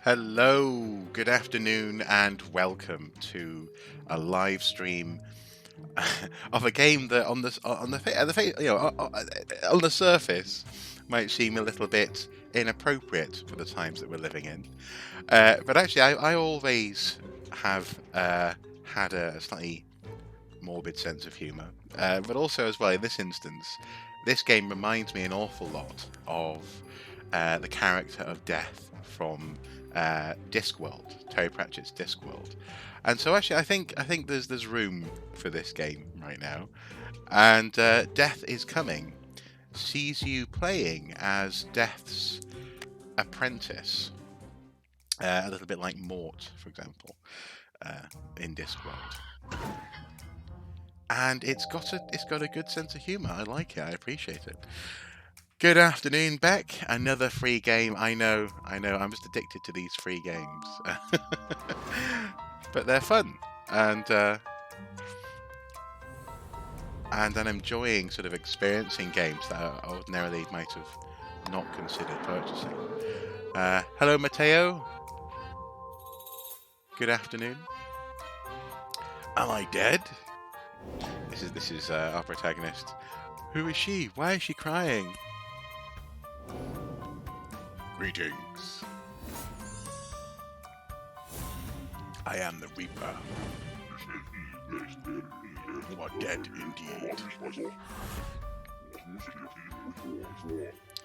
Hello, good afternoon, and welcome to a live stream of a game that on the surface might seem a little bit inappropriate for the times that we're living in. But actually, I always have had a slightly morbid sense of humour. But also, as well, in this instance, this game reminds me an awful lot of the character of Death from Discworld, Terry Pratchett's Discworld. And so, actually, I think there's room for this game right now. And Death is coming. Sees you playing as Death's apprentice, a little bit like Mort, for example, in Discworld. And it's got a good sense of humour. I like it. I appreciate it. Good afternoon, Beck. Another free game. I know. I'm just addicted to these free games, but they're fun, and I'm enjoying sort of experiencing games that I ordinarily might have not considered purchasing. Hello, Matteo. Good afternoon. Am I dead? This is our protagonist. Who is she? Why is she crying? Greetings. I am the Reaper. You are dead indeed.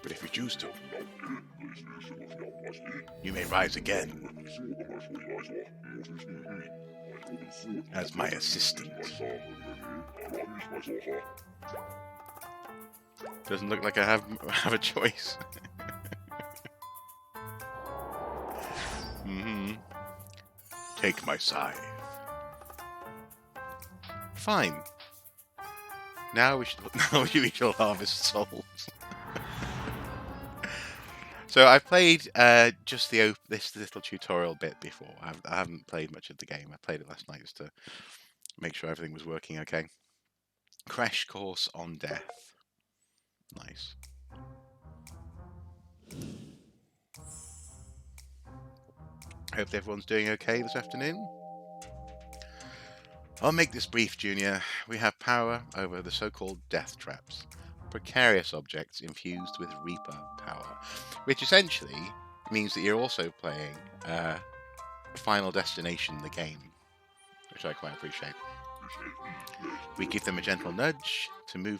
But if you choose to, you may rise again as my assistant. Doesn't look like I have a choice. Take my scythe. Fine. Now we shall harvest souls. So I've played just this little tutorial bit before. I haven't played much of the game. I played it last night just to make sure everything was working okay. Crash course on death. Nice. Hope everyone's doing okay this afternoon. I'll make this brief, Junior. We have power over the so-called death traps, precarious objects infused with Reaper power, which essentially means that you're also playing Final Destination, the game, which I quite appreciate. We give them a gentle nudge to move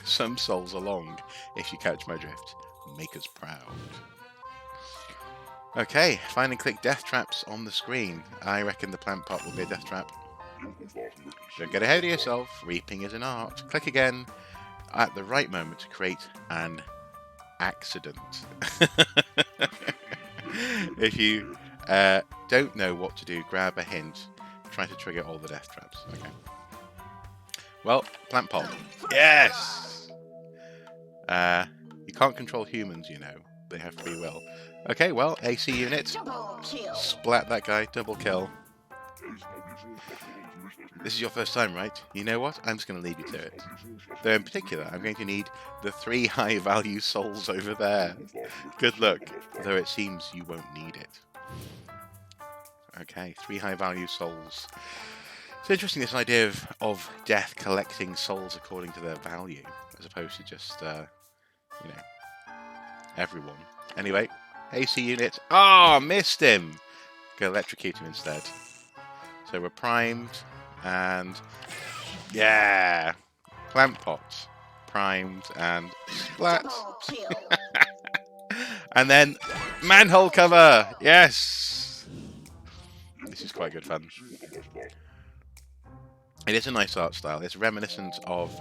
some souls along, if you catch my drift. Make us proud. Okay, finally click death traps on the screen. I reckon the plant pot will be a death trap. Don't get ahead of yourself. Reaping is an art. Click again at the right moment to create an accident. If you don't know what to do, grab a hint. Try to trigger all the death traps. Okay. Well, plant pot. Yes! You can't control humans, you know. They have free will. Okay, well, AC unit. Splat that guy. Double kill. This is your first time, right? You know what? I'm just going to leave you to it. Though in particular, I'm going to need the 3 high-value souls over there. Good luck, though it seems you won't need it. Okay, 3 high-value souls. It's interesting, this idea of death collecting souls according to their value, as opposed to just, everyone. Anyway, AC unit. Ah, missed him! Go electrocute him instead. So we're primed, and yeah, plant pot, primed, and splat. And then manhole cover. Yes, this is quite good fun. It is a nice art style. It's reminiscent of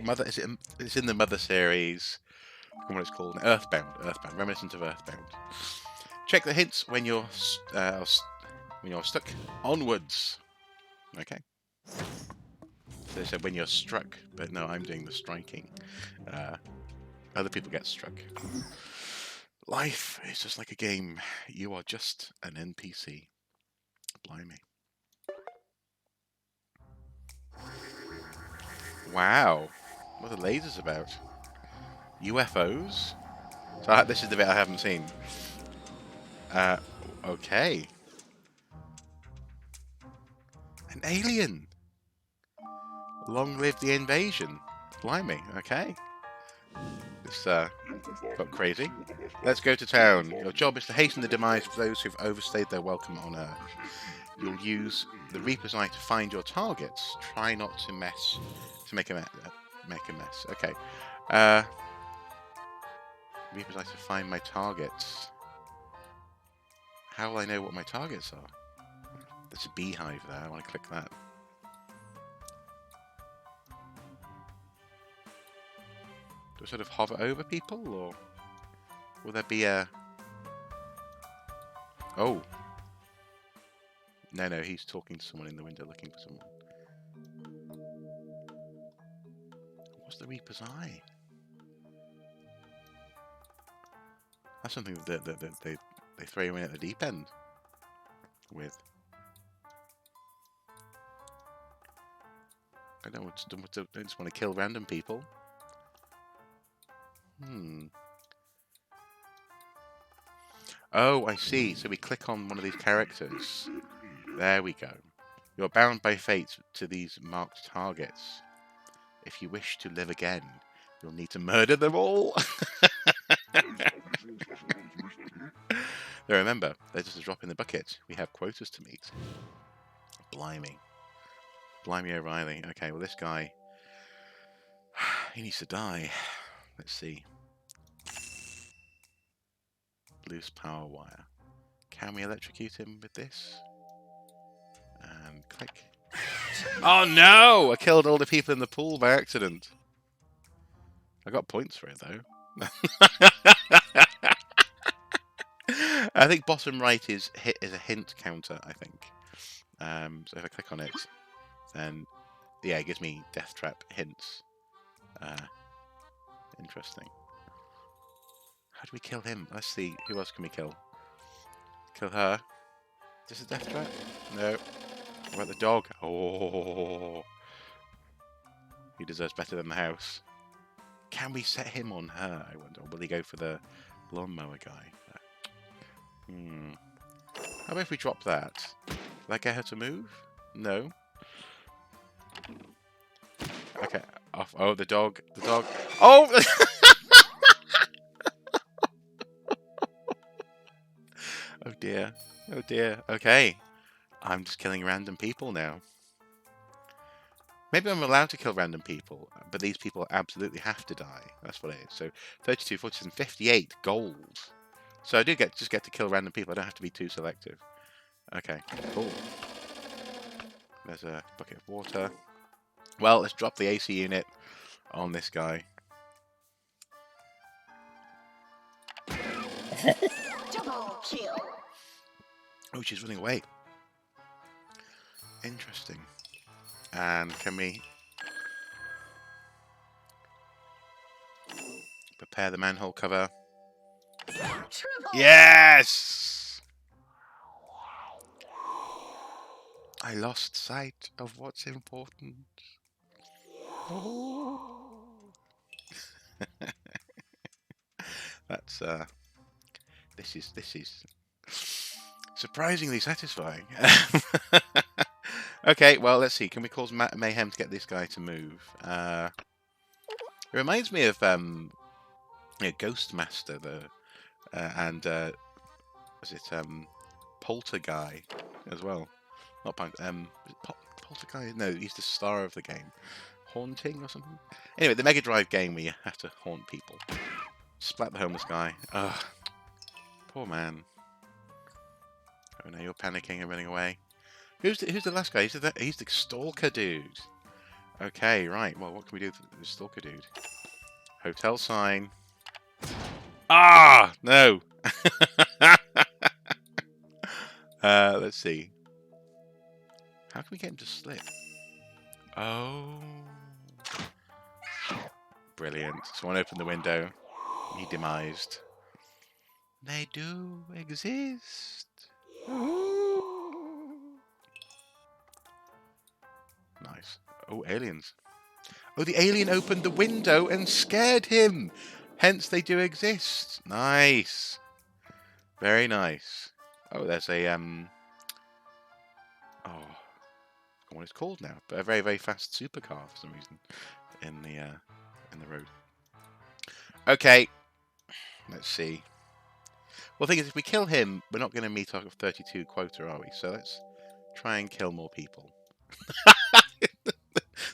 Mother. It's in the Mother series. I forget what it's called. Earthbound. Reminiscent of Earthbound. Check the hints when you're stuck onwards. Okay. So they said when you're struck, but no, I'm doing the striking. Other people get struck. Life is just like a game. You are just an NPC. Blimey. Wow. What are the lasers about? UFOs. So this is the bit I haven't seen. Okay. An alien. Long live the invasion. Blimey. Okay. This got crazy. Let's go to town. Your job is to hasten the demise of those who've overstayed their welcome on Earth. You'll use the Reaper's Eye to find your targets. Try not to mess. To make a mess. Okay. Reaper's Eye to find my targets. How will I know what my targets are? There's a beehive there. I want to click that. Do I sort of hover over people, or will there be a... Oh. No, he's talking to someone in the window, looking for someone. What's the Reaper's Eye? That's something that they throw you in at the deep end with. I don't just want to kill random people. Oh, I see. So we click on one of these characters. There we go. You're bound by fate to these marked targets. If you wish to live again, you'll need to murder them all. Now remember, they're just a drop in the bucket. We have quotas to meet. Blimey. Blimey O'Reilly. Okay, well this guy, he needs to die. Let's see. Loose power wire. Can we electrocute him with this? And click. Oh no! I killed all the people in the pool by accident. I got points for it though. I think bottom right is a hint counter, I think. So if I click on it, then yeah, it gives me death trap hints. Interesting. How do we kill him? Let's see. Who else can we kill? Kill her. Is this a death trap? No. What about the dog? Oh. He deserves better than the house. Can we set him on her, I wonder? Or will he go for the lawnmower guy? How about if we drop that? Will that get her to move? No. Okay. Off. Oh, the dog. The dog. Oh! Oh dear. Oh dear. Okay. I'm just killing random people now. Maybe I'm allowed to kill random people, but these people absolutely have to die. That's what it is. So 32, 47, 58 gold. So I do just get to kill random people. I don't have to be too selective. Okay, cool. There's a bucket of water. Well, let's drop the AC unit on this guy. Double kill. Oh, she's running away. Interesting. And can we prepare the manhole cover? Triple. Yes! I lost sight of what's important. Oh. That's this is surprisingly satisfying. Okay, well, let's see. Can we cause mayhem to get this guy to move? It reminds me of Ghostmaster, and was it Polter Guy as well? Not Polter Guy. No, he's the star of the game. Haunting or something. Anyway, the Mega Drive game where you have to haunt people. Splat the homeless guy. Ugh, poor man. Oh no, you're panicking and running away. Who's the last guy? He's the stalker dude. Okay, right. Well, what can we do to the stalker dude? Hotel sign. Ah, no. Let's see. How can we get him to slip? Oh. Brilliant. Someone opened the window. He demised. They do exist. Nice. Oh, aliens. Oh, the alien opened the window and scared him. Hence they do exist. Nice. Very nice. Oh, there's a oh, I forgot what it's called now, but a very, very fast supercar for some reason in the road. Okay, let's see. Well, the thing is, if we kill him, we're not going to meet our 32 quota, are we? So let's try and kill more people.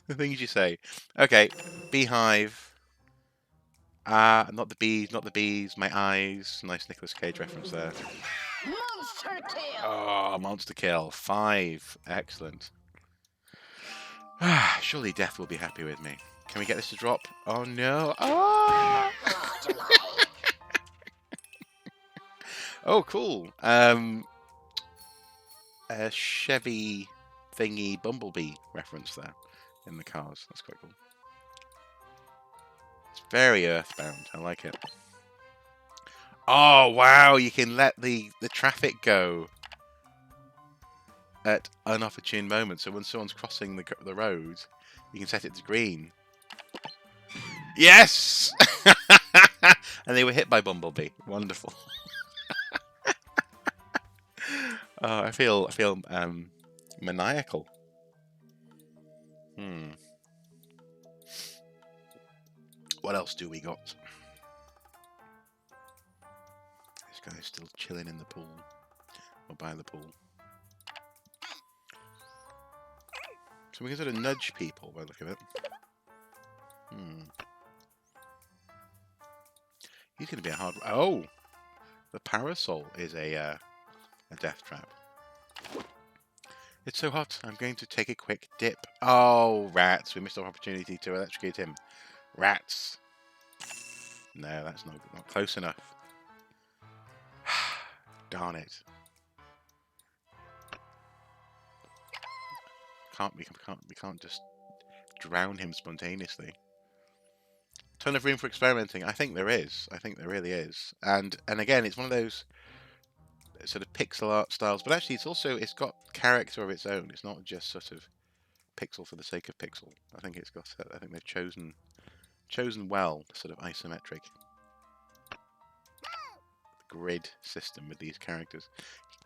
The things you say. Okay, beehive. Ah, not the bees, not the bees. My eyes. Nice Nicolas Cage reference there. Monster kill. Oh, monster kill. 5. Excellent. Ah, surely death will be happy with me. Can we get this to drop? Oh no. Oh, oh cool. A Chevy thingy Bumblebee reference there in the cars. That's quite cool. It's very earthbound. I like it. Oh wow, you can let the traffic go at inopportune moments. So when someone's crossing the road, you can set it to green. Yes! And they were hit by Bumblebee. Wonderful. Oh, I feel maniacal. What else do we got? This guy's still chilling in the pool. Or by the pool. So we can sort of nudge people by the look of it. He's going to be a hard... Oh! The parasol is a death trap. It's so hot. I'm going to take a quick dip. Oh, rats. We missed our opportunity to electrocute him. Rats. No, that's not close enough. Darn it. We can't just drown him spontaneously. Ton of room for experimenting. I think there is. I think there really is. And again, it's one of those sort of pixel art styles, but actually it's got character of its own. It's not just sort of pixel for the sake of pixel. I think they've chosen well the sort of isometric grid system with these characters.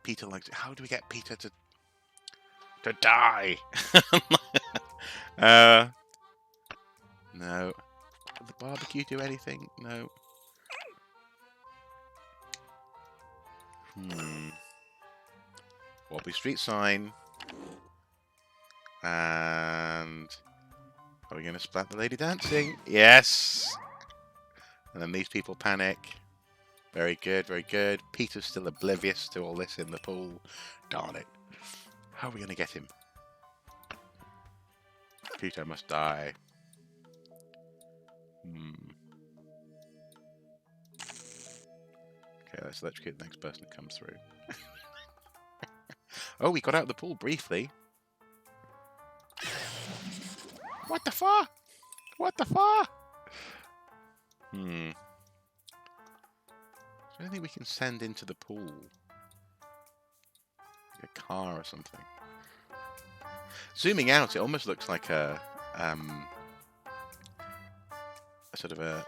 Peter likes it. How do we get Peter to die? No. Will the barbecue do anything? No. Wobbly Street sign. And are we going to splat the lady dancing? Yes! And then these people panic. Very good, very good. Peter's still oblivious to all this in the pool. Darn it. How are we going to get him? Peter must die. Okay, let's electrocute the next person that comes through. Oh, we got out of the pool briefly. What the fuck? What the fuck? Is there anything we can send into the pool? Like a car or something. Zooming out, it almost looks like a sort of a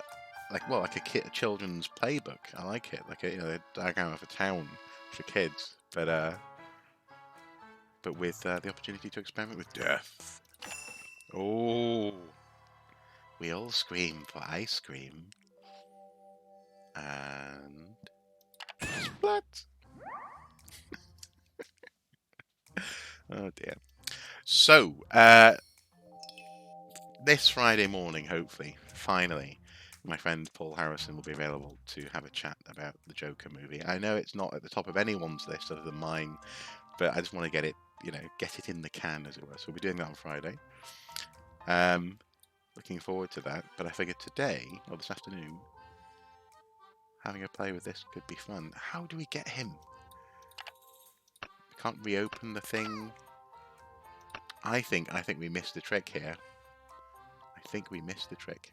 children's playbook. I like it, like a diagram of a town for kids, but with the opportunity to experiment with death. Oh, we all scream for ice cream, and splat. Oh dear. So, this Friday morning, hopefully, finally, my friend Paul Harrison will be available to have a chat about the Joker movie. I know it's not at the top of anyone's list other than mine, but I just want to get it, get it in the can, as it were. So we'll be doing that on Friday. Looking forward to that. But I figured today, or this afternoon, having a play with this could be fun. How do we get him? We can't reopen the thing. I think we missed the trick here. I think we missed the trick.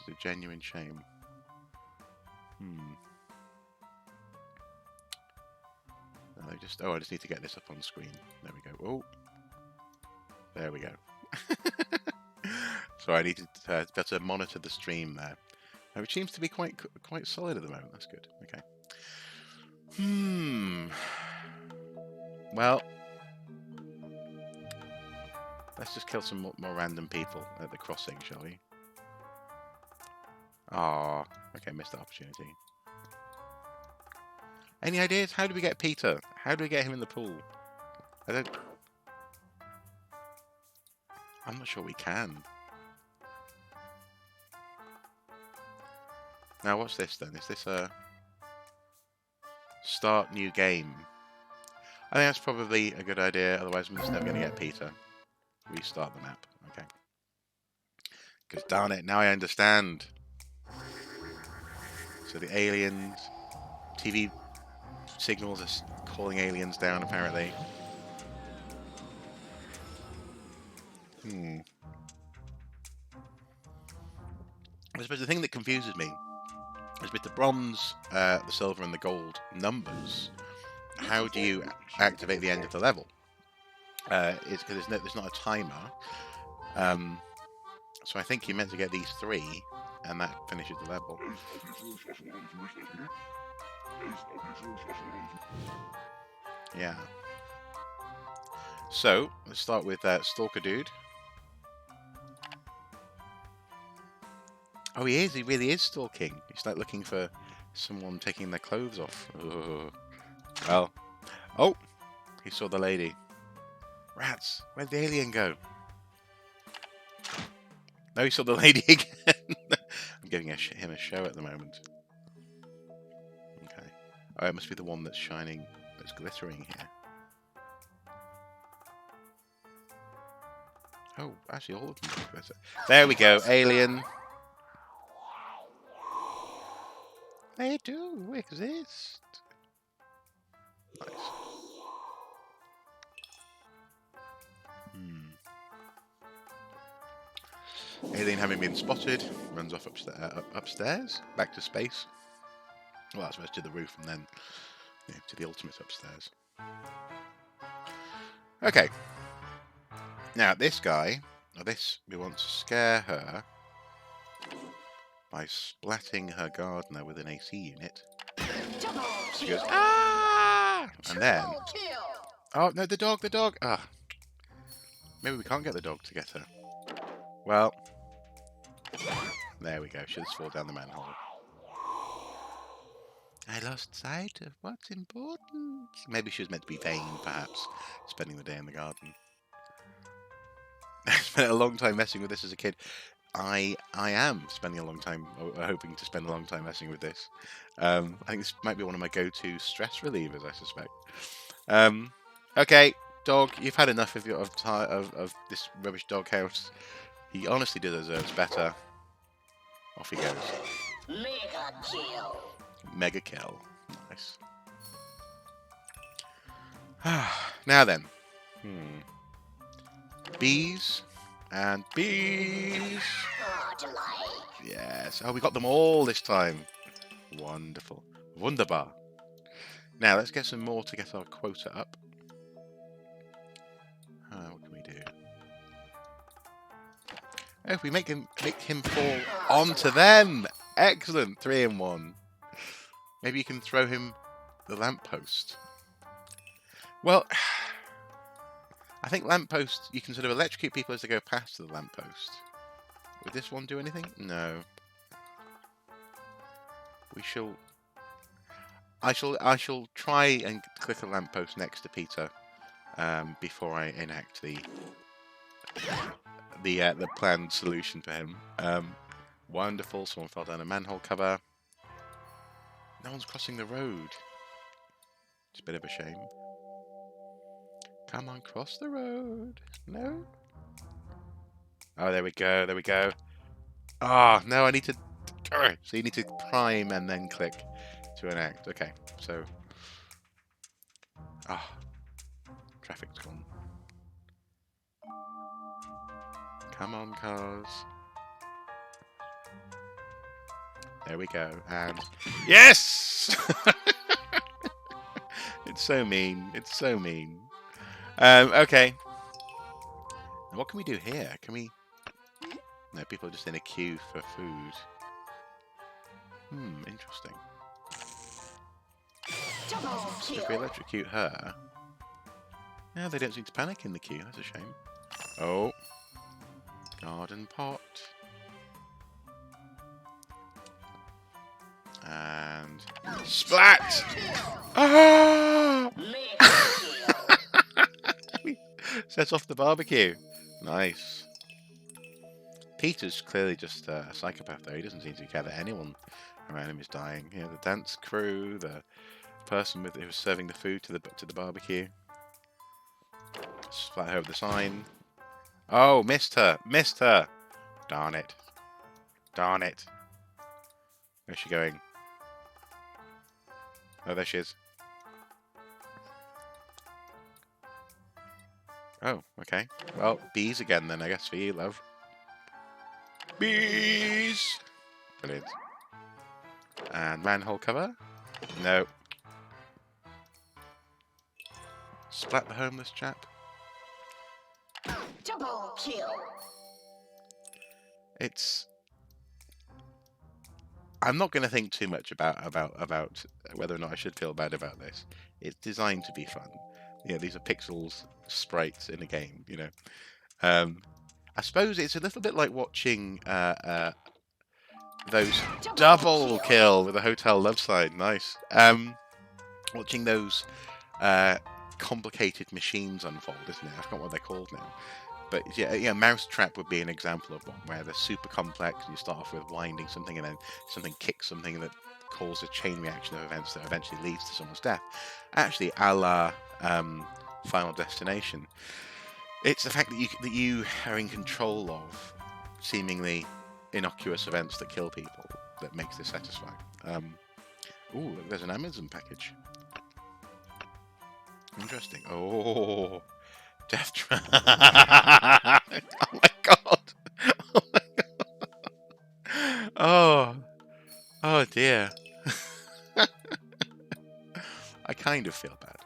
Which is a genuine shame. I just need to get this up on screen. There we go. Oh, there we go. So I needed to be able to monitor the stream there. Which seems to be quite solid at the moment. That's good. Okay. Well, let's just kill some more random people at the crossing, shall we? Ah, okay, missed the opportunity. Any ideas? How do we get Peter? How do we get him in the pool? I'm not sure we can. Now, what's this then? Is this a start new game? I think that's probably a good idea. Otherwise, we're just never going to get Peter. Restart the map. Okay. Because darn it, now I understand. So the aliens, TV signals are calling aliens down, apparently. I suppose the thing that confuses me is with the bronze, the silver, and the gold numbers. How do you activate the end of the level? It's because there's not a timer. So I think you're meant to get these 3, and that finishes the level. Yeah. So let's start with Stalker Dude. Oh, he is. He really is stalking. He's like looking for someone taking their clothes off. Ugh. Well. Oh, he saw the lady. Rats, where'd the alien go? No, he saw the lady again. I'm giving him a show at the moment. Okay. Oh, it must be the one that's shining, that's glittering here. Oh, actually, all of them glitter. There we go, alien. They do exist. Nice. Alien having been spotted, runs off upstairs, back to space. Well, I suppose to the roof and then to the ultimate upstairs. Okay. Now, this guy, we want to scare her by splatting her gardener with an AC unit. She goes, ah! And then... Oh, no, the dog! Ah. Maybe we can't get the dog to get her. Well, there we go. She'll just fall down the manhole. I lost sight of what's important. Maybe she was meant to be vain, perhaps, spending the day in the garden. I spent a long time messing with this as a kid. I am spending a long time, hoping to spend a long time messing with this. I think this might be one of my go-to stress relievers, I suspect. Okay, dog, you've had enough of this rubbish doghouse. He honestly deserves better. Off he goes. Mega kill. Mega kill. Nice. Now then. Bees. And bees. Oh, delight. Yes. Oh, we got them all this time. Wonderful. Wunderbar. Now, let's get some more to get our quota up. What can we do? Oh, if we make him fall onto them. Excellent. 3 in 1. Maybe you can throw him the lamppost. Well, I think lamppost, you can sort of electrocute people as they go past the lamppost. Would this one do anything? No. I shall try and click a lamppost next to Peter before I enact the planned solution for him. Wonderful. Someone fell down a manhole cover. No one's crossing the road. It's a bit of a shame. Come on, cross the road. No? Oh, there we go. There we go. Ah, oh, no, I need to... So you need to prime and then click to enact. Okay, so... Ah, traffic's gone. Come on, cars. There we go. And... Yes! It's so mean. It's so mean. Okay. What can we do here? Can we... No, people are just in a queue for food. Interesting. Double If we kill. electrocute her... No, they don't seem to panic in the queue. That's a shame. Oh. Garden pot. And... Splat! Ah! Mega kill. Set off the barbecue. Nice. Peter's clearly just a psychopath, though. He doesn't seem to care that anyone around him is dying. You know, the dance crew, the person who was serving the food to the barbecue. Splat her over the sign. Oh, missed her! Missed her! Darn it. Darn it. Where's she going? Oh, there she is. Oh, okay. Well, bees again then, I guess, for you, love. Bees! Brilliant. And manhole cover? No. Splat the homeless chap. Double kill. It's... I'm not going to think too much about whether or not I should feel bad about this. It's designed to be fun. Yeah, these are pixels, sprites in a game, you know. I suppose it's a little bit like watching those double kill with a hotel love sign. Nice. Watching those complicated machines unfold, isn't it? I forgot what they're called now. But yeah, Mousetrap would be an example of one where they're super complex and you start off with winding something and then something kicks something that causes a chain reaction of events that eventually leads to someone's death. Actually, a la Final Destination, it's the fact that you are in control of seemingly innocuous events that kill people that makes this satisfying. Ooh, look, there's an Amazon package. Interesting. Oh. Death trap! Oh my god! Oh my god! Oh, oh dear! I kind of feel bad,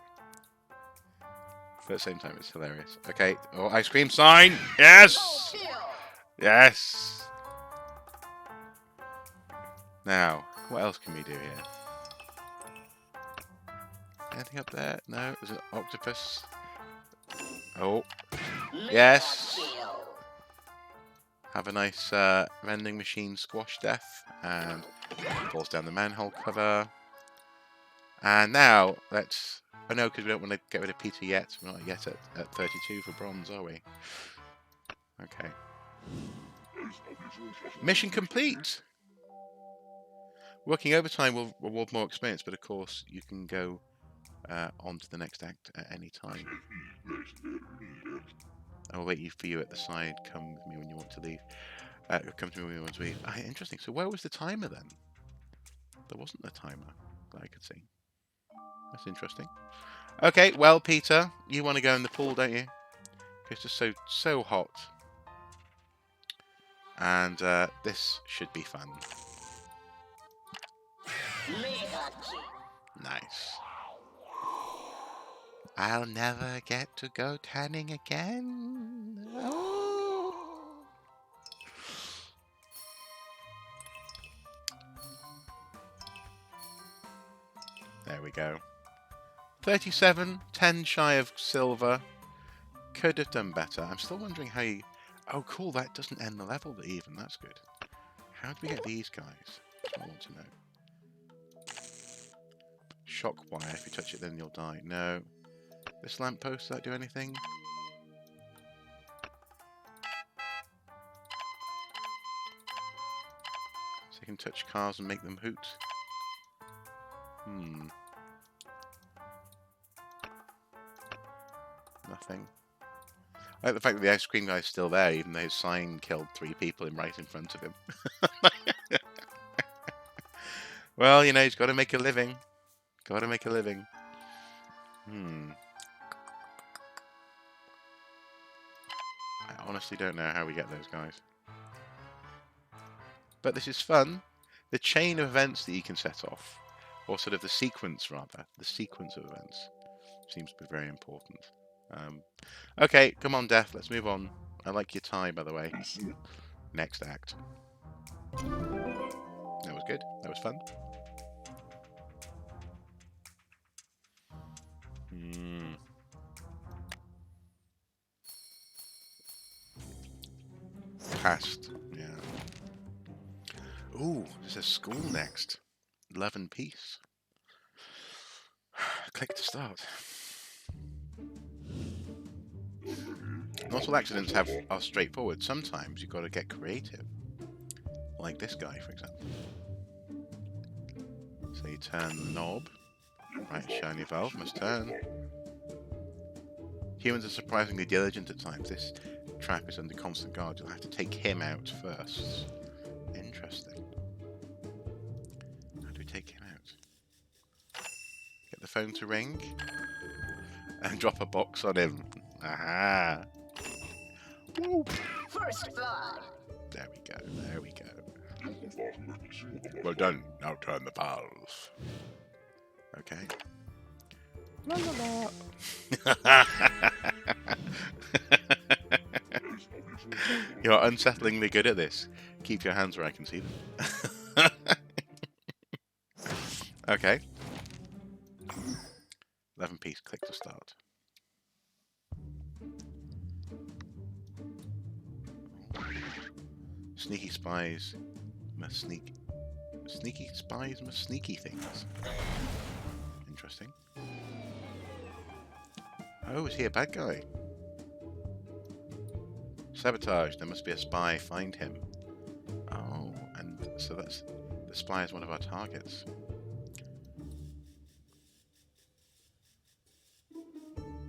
but at the same time, it's hilarious. Okay. Oh, ice cream sign! Yes! Yes! Now, what else can we do here? Anything up there? No. There's an octopus. Oh. Yes! Have a nice vending machine squash death, and falls down the manhole cover. And now let's... Oh no, because we don't want to get rid of Peter yet. We're not yet at 32 for bronze, are we? Okay. Mission complete! Working overtime will reward more experience, but of course you can go on to the next act at any time. I'll wait for you at the side. Come with me when you want to leave. Come to me when you want to leave. Interesting. So where was the timer then? There wasn't a timer that I could see. That's interesting. Okay, well, Peter, you want to go in the pool, don't you? It's just so hot. And this should be fun. Nice. I'll never get to go tanning again. Oh. There we go. 37, 10 shy of silver. Could have done better. I'm still wondering how you... Oh, cool, that doesn't end the level even. That's good. How do we get these guys? That's what I want to know. Shock wire. If you touch it, then you'll die. No. This lamppost, does that do anything? So you can touch cars and make them hoot. Nothing. I like the fact that the ice cream guy's still there, even though his sign killed 3 people right in front of him. Well, you know, he's got to make a living. Got to make a living. I honestly don't know how we get those guys. But this is fun. The chain of events that you can set off, or sort of the sequence rather, the sequence of events, seems to be very important. Okay, come on, Death, let's move on. I like your tie, by the way. Next act. That was good. That was fun. Past. Yeah. Ooh, there's a school next. Love and peace. Click to start. Not all accidents are straightforward. Sometimes you've got to get creative. Like this guy, for example. So you turn the knob. Right, shiny valve must turn. Humans are surprisingly diligent at times. This trap is under constant guard. You'll have to take him out first. Interesting. How do we take him out? Get the phone to ring. And drop a box on him. Aha! Woo. First blood. There we go, there we go. Well done, now turn the valve. Okay. La la la. You're unsettlingly good at this. Keep your hands where I can see them. Okay. 11 piece, click to start. Sneaky spies must sneak. Sneaky spies must sneaky things. Interesting. Oh, is he a bad guy? Sabotage. There must be a spy. Find him. Oh, and so that's the spy is one of our targets.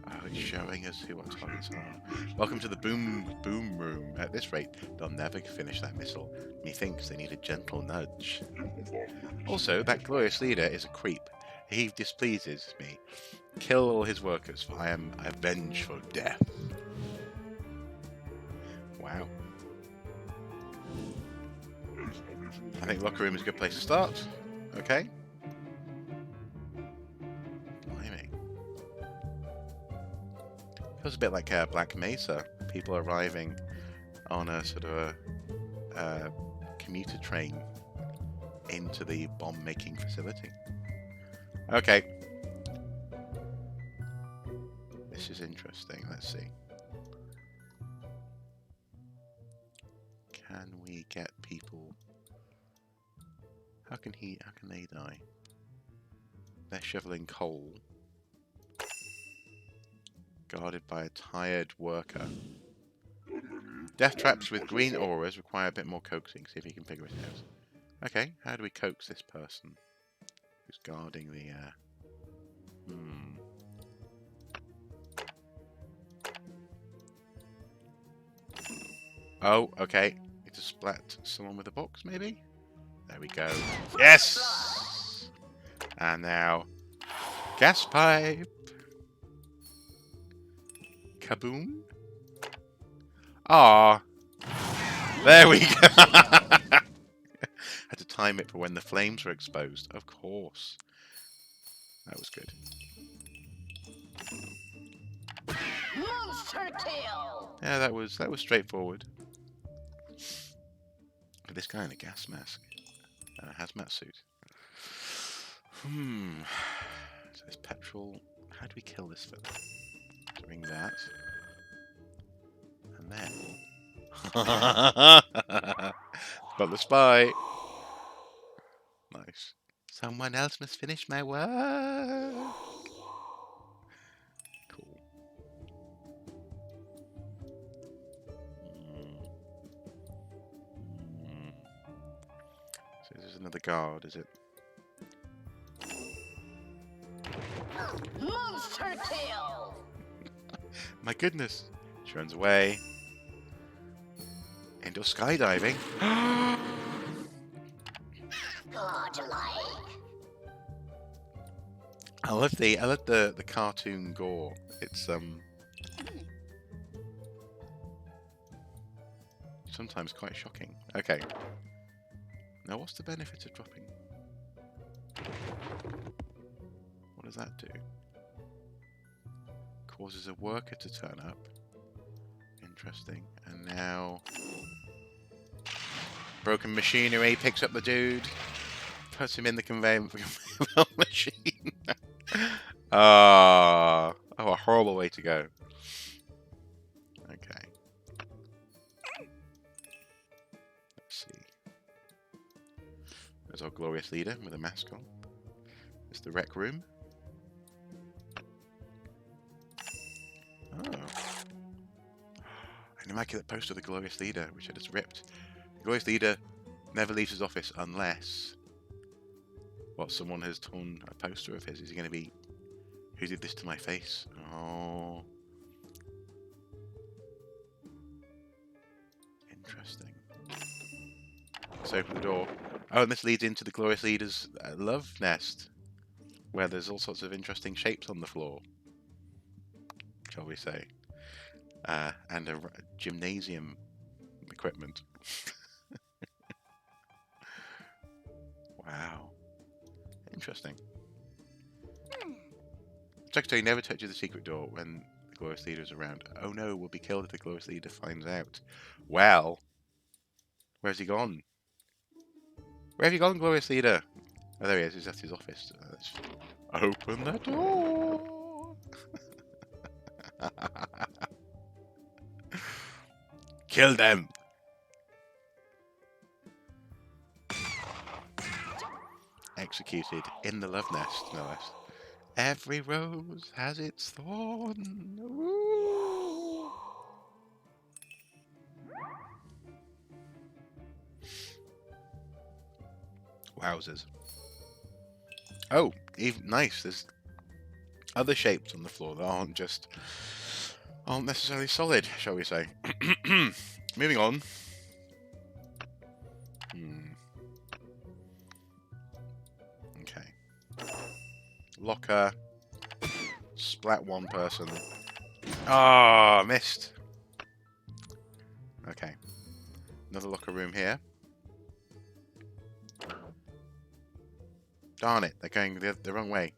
Oh, it's showing us who our targets are. Welcome to the boom room. At this rate, they'll never finish that missile. Methinks they need a gentle nudge. Also, that glorious leader is a creep. He displeases me. Kill all his workers, for I am a vengeful death. Wow. I think locker room is a good place to start. Okay. Blimey. Feels a bit like Black Mesa. People arriving on a sort of a commuter train into the bomb-making facility. Okay. This is interesting. Let's see. Can we get people? How can they die? They're shoveling coal. Guarded by a tired worker. Death traps with green auras require a bit more coaxing. See if you can figure it out. Okay, how do we coax this person who's guarding the Oh, okay. Need to splat someone with a box, maybe? There we go. Yes! And now, gas pipe. Kaboom. Ah, there we go. Had to time it for when the flames were exposed. Of course. That was good. Monster kill. Yeah, that was straightforward. But this guy in a gas mask. And a hazmat suit. So this petrol. How do we kill this fella? Doing that. And then. Got the spy. Nice. Someone else must finish my work. Cool. So there's another guard, is it? Monster kill. My goodness. She runs away. Into skydiving. Godlike. I love the cartoon gore. It's sometimes quite shocking. Okay. Now what's the benefit of dropping? What does that do? Causes a worker to turn up. Interesting. And now Broken machinery, picks up the dude, puts him in the conveyor belt machine. Oh, a horrible way to go. Okay. Let's see. There's our glorious leader with a mask on. It's the rec room. Oh. An immaculate poster of the glorious leader, which I just ripped. The glorious leader never leaves his office unless someone has torn a poster of his. Is he going to be... Who did this to my face? Oh. Interesting. Let's open the door. Oh, and this leads into the glorious leader's love nest, where there's all sorts of interesting shapes on the floor, shall we say. And a gymnasium equipment. Wow. Interesting. Secretary never touches the secret door when the glorious leader is around. Oh no, we'll be killed if the glorious leader finds out. Well, where's he gone? Where have you gone, glorious leader? Oh, there he is. He's at his office. Let's open the door. Kill them. Executed in the love nest, no less. Every rose has its thorn. Ooh. Wowzers. Oh, even nice. There's other shapes on the floor that aren't necessarily solid, shall we say. Moving on. Okay. Locker. Splat one person. Ah, missed. Okay. Another locker room here. Darn it, they're going the wrong way.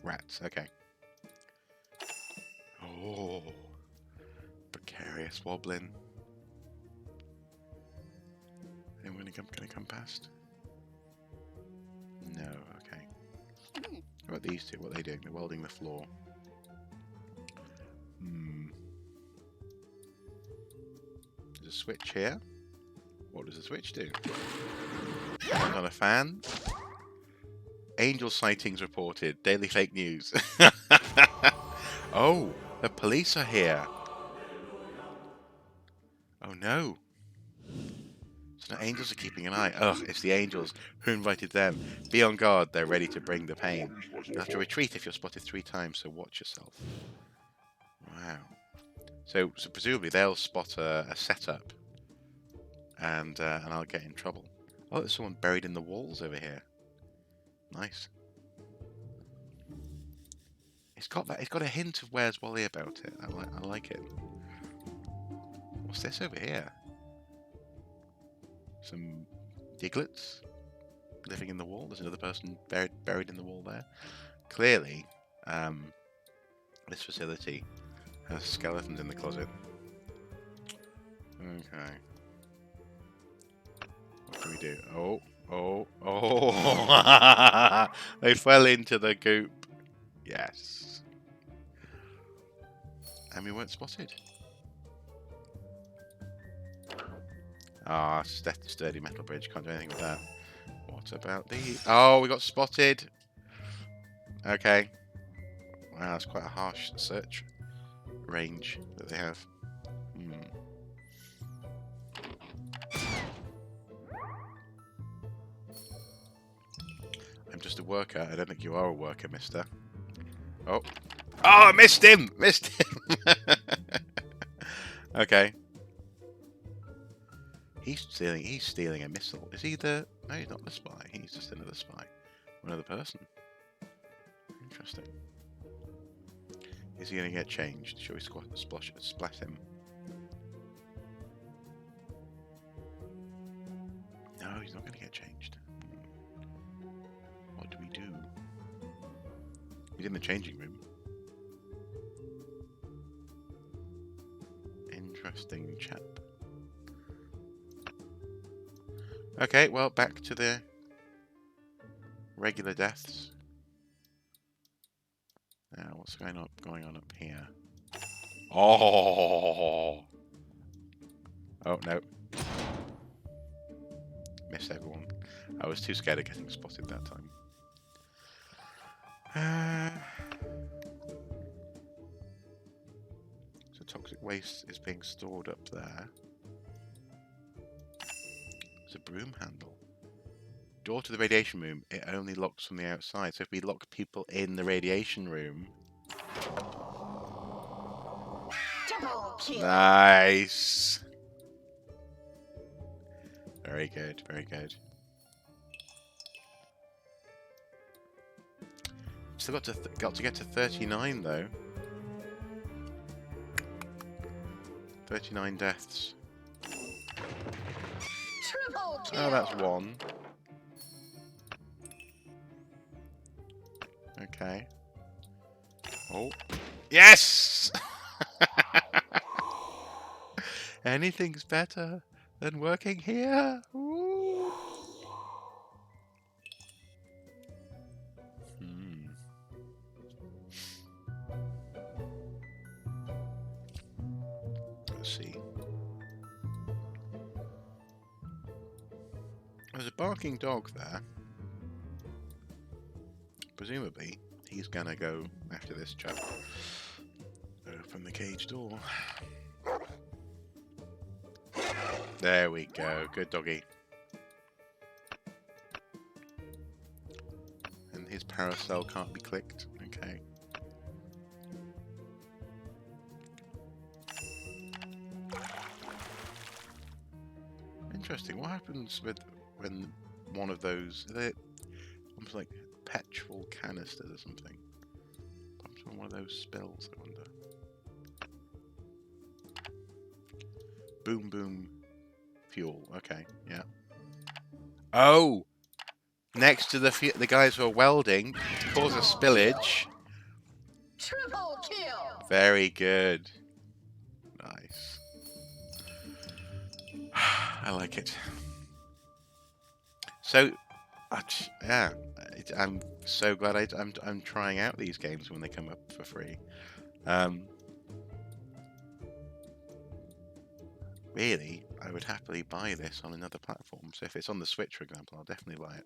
Rats, okay. Oh, precarious wobbling. Anyone gonna come past? No, okay. How about these two? What are they doing? They're welding the floor. There's a switch here. What does the switch do? Turn on a fan. Angel sightings reported. Daily fake news. Oh, the police are here. Oh no. So the angels are keeping an eye. Ugh, it's the angels. Who invited them? Be on guard. They're ready to bring the pain. You'll have to retreat if you're spotted 3 times, so watch yourself. Wow. So presumably they'll spot a setup, and I'll get in trouble. Oh, there's someone buried in the walls over here. Nice. It's got a hint of Where's Wally about it. I like it. What's this over here? Some diglets living in the wall. There's another person buried in the wall there. Clearly, this facility has skeletons in the closet. Okay. What can we do? Oh. They fell into the goop. Yes. And we weren't spotted. Ah, sturdy metal bridge. Can't do anything with that. What about these? Oh, we got spotted. Okay. Wow, that's quite a harsh search range that they have. I'm just a worker. I don't think you are a worker, mister. Oh. Oh, I missed him! Missed him! Okay. He's stealing a missile. Is he the... No, he's not the spy. He's just another spy. Another person. Interesting. Is he going to get changed? Shall we splash him? No, he's not going to get changed. What do we do? He's in the changing room. Interesting. Interesting chap. Okay, well, back to the regular deaths. Now, what's going on up here? Oh! Oh, no. Missed everyone. I was too scared of getting spotted that time. So toxic waste is being stored up there. There's a broom handle. Door to the radiation room. It only locks from the outside. So if we lock people in the radiation room... Double kill. Nice! Very good, very good. Still got to get to 39 though. 39 deaths. Triple kill. Oh, that's one. Okay. Oh. Yes! Anything's better than working here. Ooh. Let's see. There's a barking dog there. Presumably, he's gonna go after this chap. Open the cage door. There we go. Good doggy. And his paracel can't be clicked. Okay. Interesting. What happens when one of those... Are they almost like petrol canisters or something? Perhaps when one of those spills, I wonder. Boom, boom. Fuel. Okay, yeah. Oh! Next to the guys who are welding, cause a spillage. Triple kill. Very good. Nice. I like it. So, yeah, I'm so glad I'm trying out these games when they come up for free. Really, I would happily buy this on another platform. So if it's on the Switch, for example, I'll definitely buy it.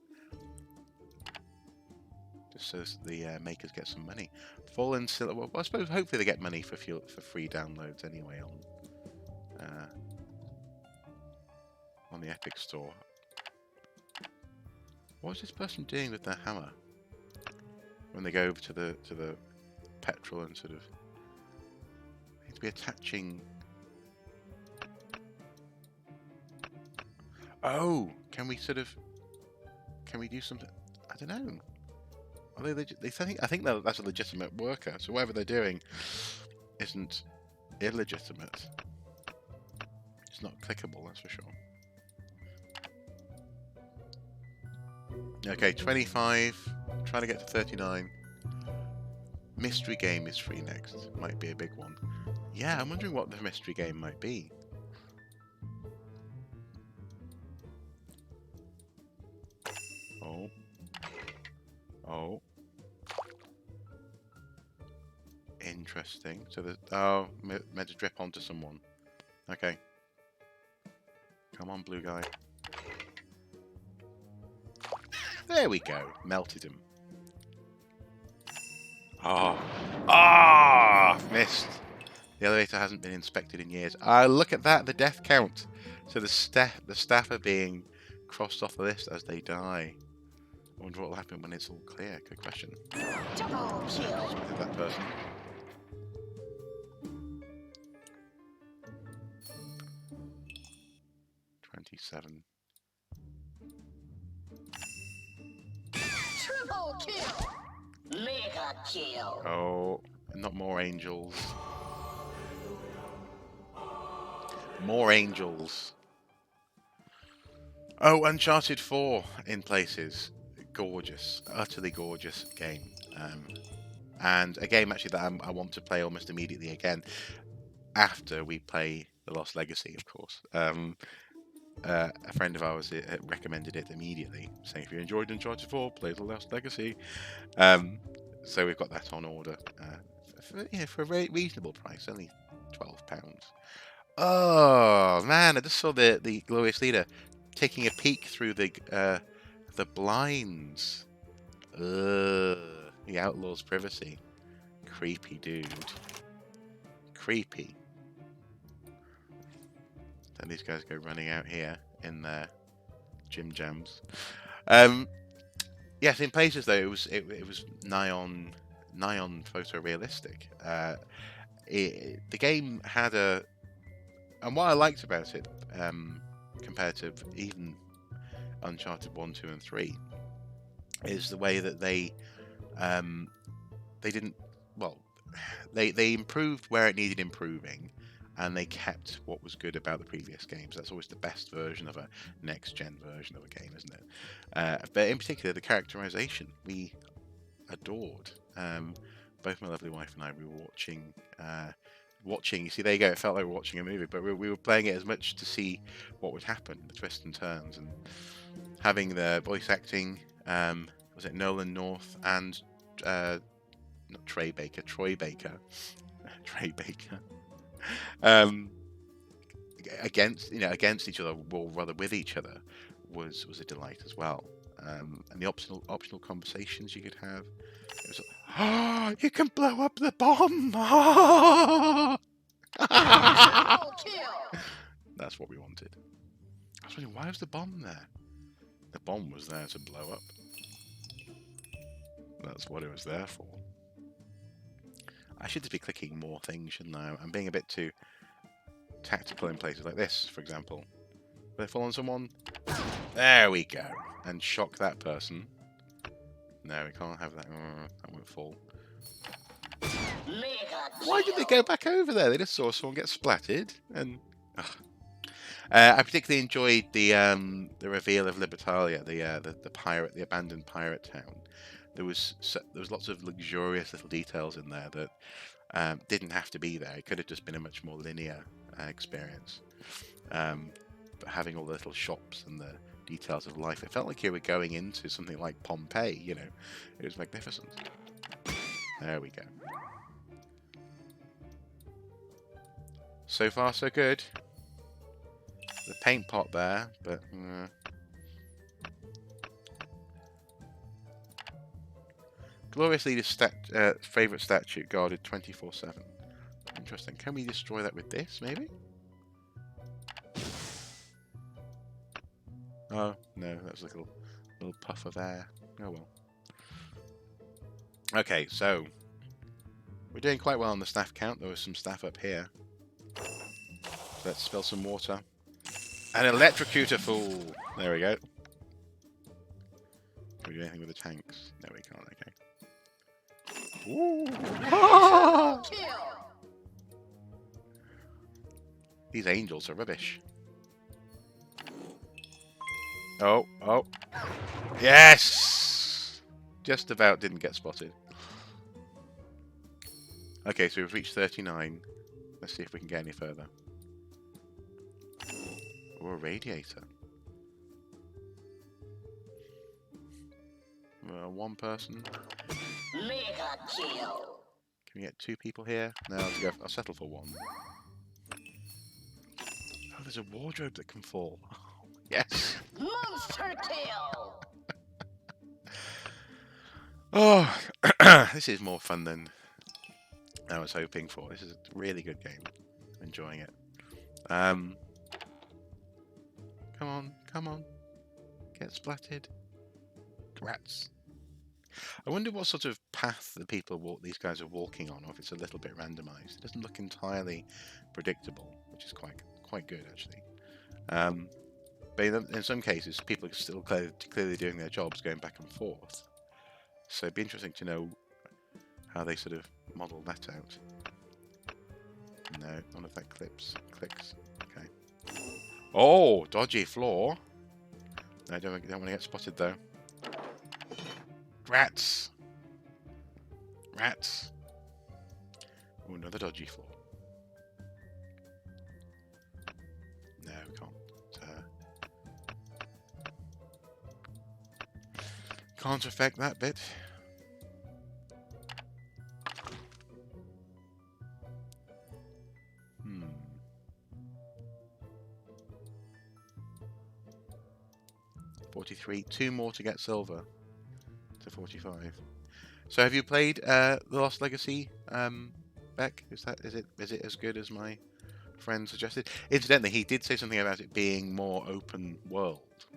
Just so the makers get some money. Fallen Silver. Well, I suppose hopefully they get money for free downloads anyway on the Epic Store. What's this person doing with their hammer when they go over to the petrol and sort of need to be attaching? Oh, can we do something? I don't know. Are they legit? I think that's a legitimate worker. So whatever they're doing isn't illegitimate. It's not clickable, that's for sure. Okay, 25. Trying to get to 39. Mystery game is free next. Might be a big one. Yeah, I'm wondering what the mystery game might be. Oh. Oh. Interesting. So there's... Oh, meant to drip onto someone. Okay. Come on, blue guy. There we go. Melted him. Oh. Ah! Missed. The elevator hasn't been inspected in years. Look at that. The death count. So the staff are being crossed off the list as they die. I wonder what will happen when it's all clear. Good question. Double kill. With that person. $27. Triple kill. Mega kill. Oh, not more angels. More angels. Oh, Uncharted 4 in places. Gorgeous. Utterly gorgeous game. And a game actually that I want to play almost immediately again after we play The Lost Legacy, of course. A friend of ours recommended it immediately, saying if you enjoyed Uncharted 4, play The Lost Legacy. So we've got that on order for a very reasonable price, only £12. Oh man, I just saw the glorious leader taking a peek through the blinds. He outlaws privacy. Creepy dude. Creepy. Then these guys go running out here in their gym jams. Yes, in places though it was nigh on photorealistic. The game had and what I liked about it, compared to even Uncharted 1, 2, and 3, is the way that they didn't, well, they improved where it needed improving, and they kept what was good about the previous games. That's always the best version of a next-gen version of a game, isn't it? But in particular, the characterization we adored. Both my lovely wife and I, we were watching. You see, there you go. It felt like we were watching a movie, but we were playing it as much to see what would happen, the twists and turns, and having the voice acting. Was it Nolan North and not Troy Baker? Troy Baker. Against each other, or rather with each other, was a delight as well. And the optional conversations you could have. It was like, you can blow up the bomb. Triple kill. That's what we wanted. I was wondering, why was the bomb there? The bomb was there to blow up. That's what it was there for. I should just be clicking more things, shouldn't I? I'm being a bit too tactical in places like this, for example. Will I fall on someone? There we go. And shock that person. No, we can't have that. That won't fall. Why did they go back over there? They just saw someone get splatted. And I particularly enjoyed the reveal of Libertalia, the pirate, the abandoned pirate town. There was lots of luxurious little details in there that didn't have to be there. It could have just been a much more linear experience. But having all the little shops and the details of life, it felt like you were going into something like Pompeii. You know, it was magnificent. There we go. So far, so good. The paint pot there, but. Glorious Leader's favourite statue guarded 24/7. Interesting. Can we destroy that with this, maybe? Oh, no, that's a little puff of air. Oh well. Okay, so we're doing quite well on the staff count. There was some staff up here. Let's spill some water. An electrocutor fool! There we go. Can we do anything with the tanks? No, we can't, okay. Ooh. These angels are rubbish. Oh. Yes! Just about didn't get spotted. Okay, so we've reached 39. Let's see if we can get any further. Or a radiator. One person. Mega kill. Can we get two people here? No, I'll settle for one. Oh, there's a wardrobe that can fall. Oh, yes. Monster kill. Oh, this is more fun than I was hoping for. This is a really good game. I'm enjoying it. Come on. Get splatted. Rats. I wonder what sort of path these guys are walking on, or if it's a little bit randomized. It doesn't look entirely predictable, which is quite good actually. But in some cases, people are still clearly doing their jobs, going back and forth. So it'd be interesting to know how they sort of model that out. No, none of that clicks. Okay. Oh, dodgy floor. No, I don't want to get spotted though. Rats. Oh, another dodgy floor. Can't affect that bit. Hmm. 43. 2 more to get silver to 45. So have you played The Lost Legacy, Beck? Is it as good as my friend suggested? Incidentally, he did say something about it being more open world,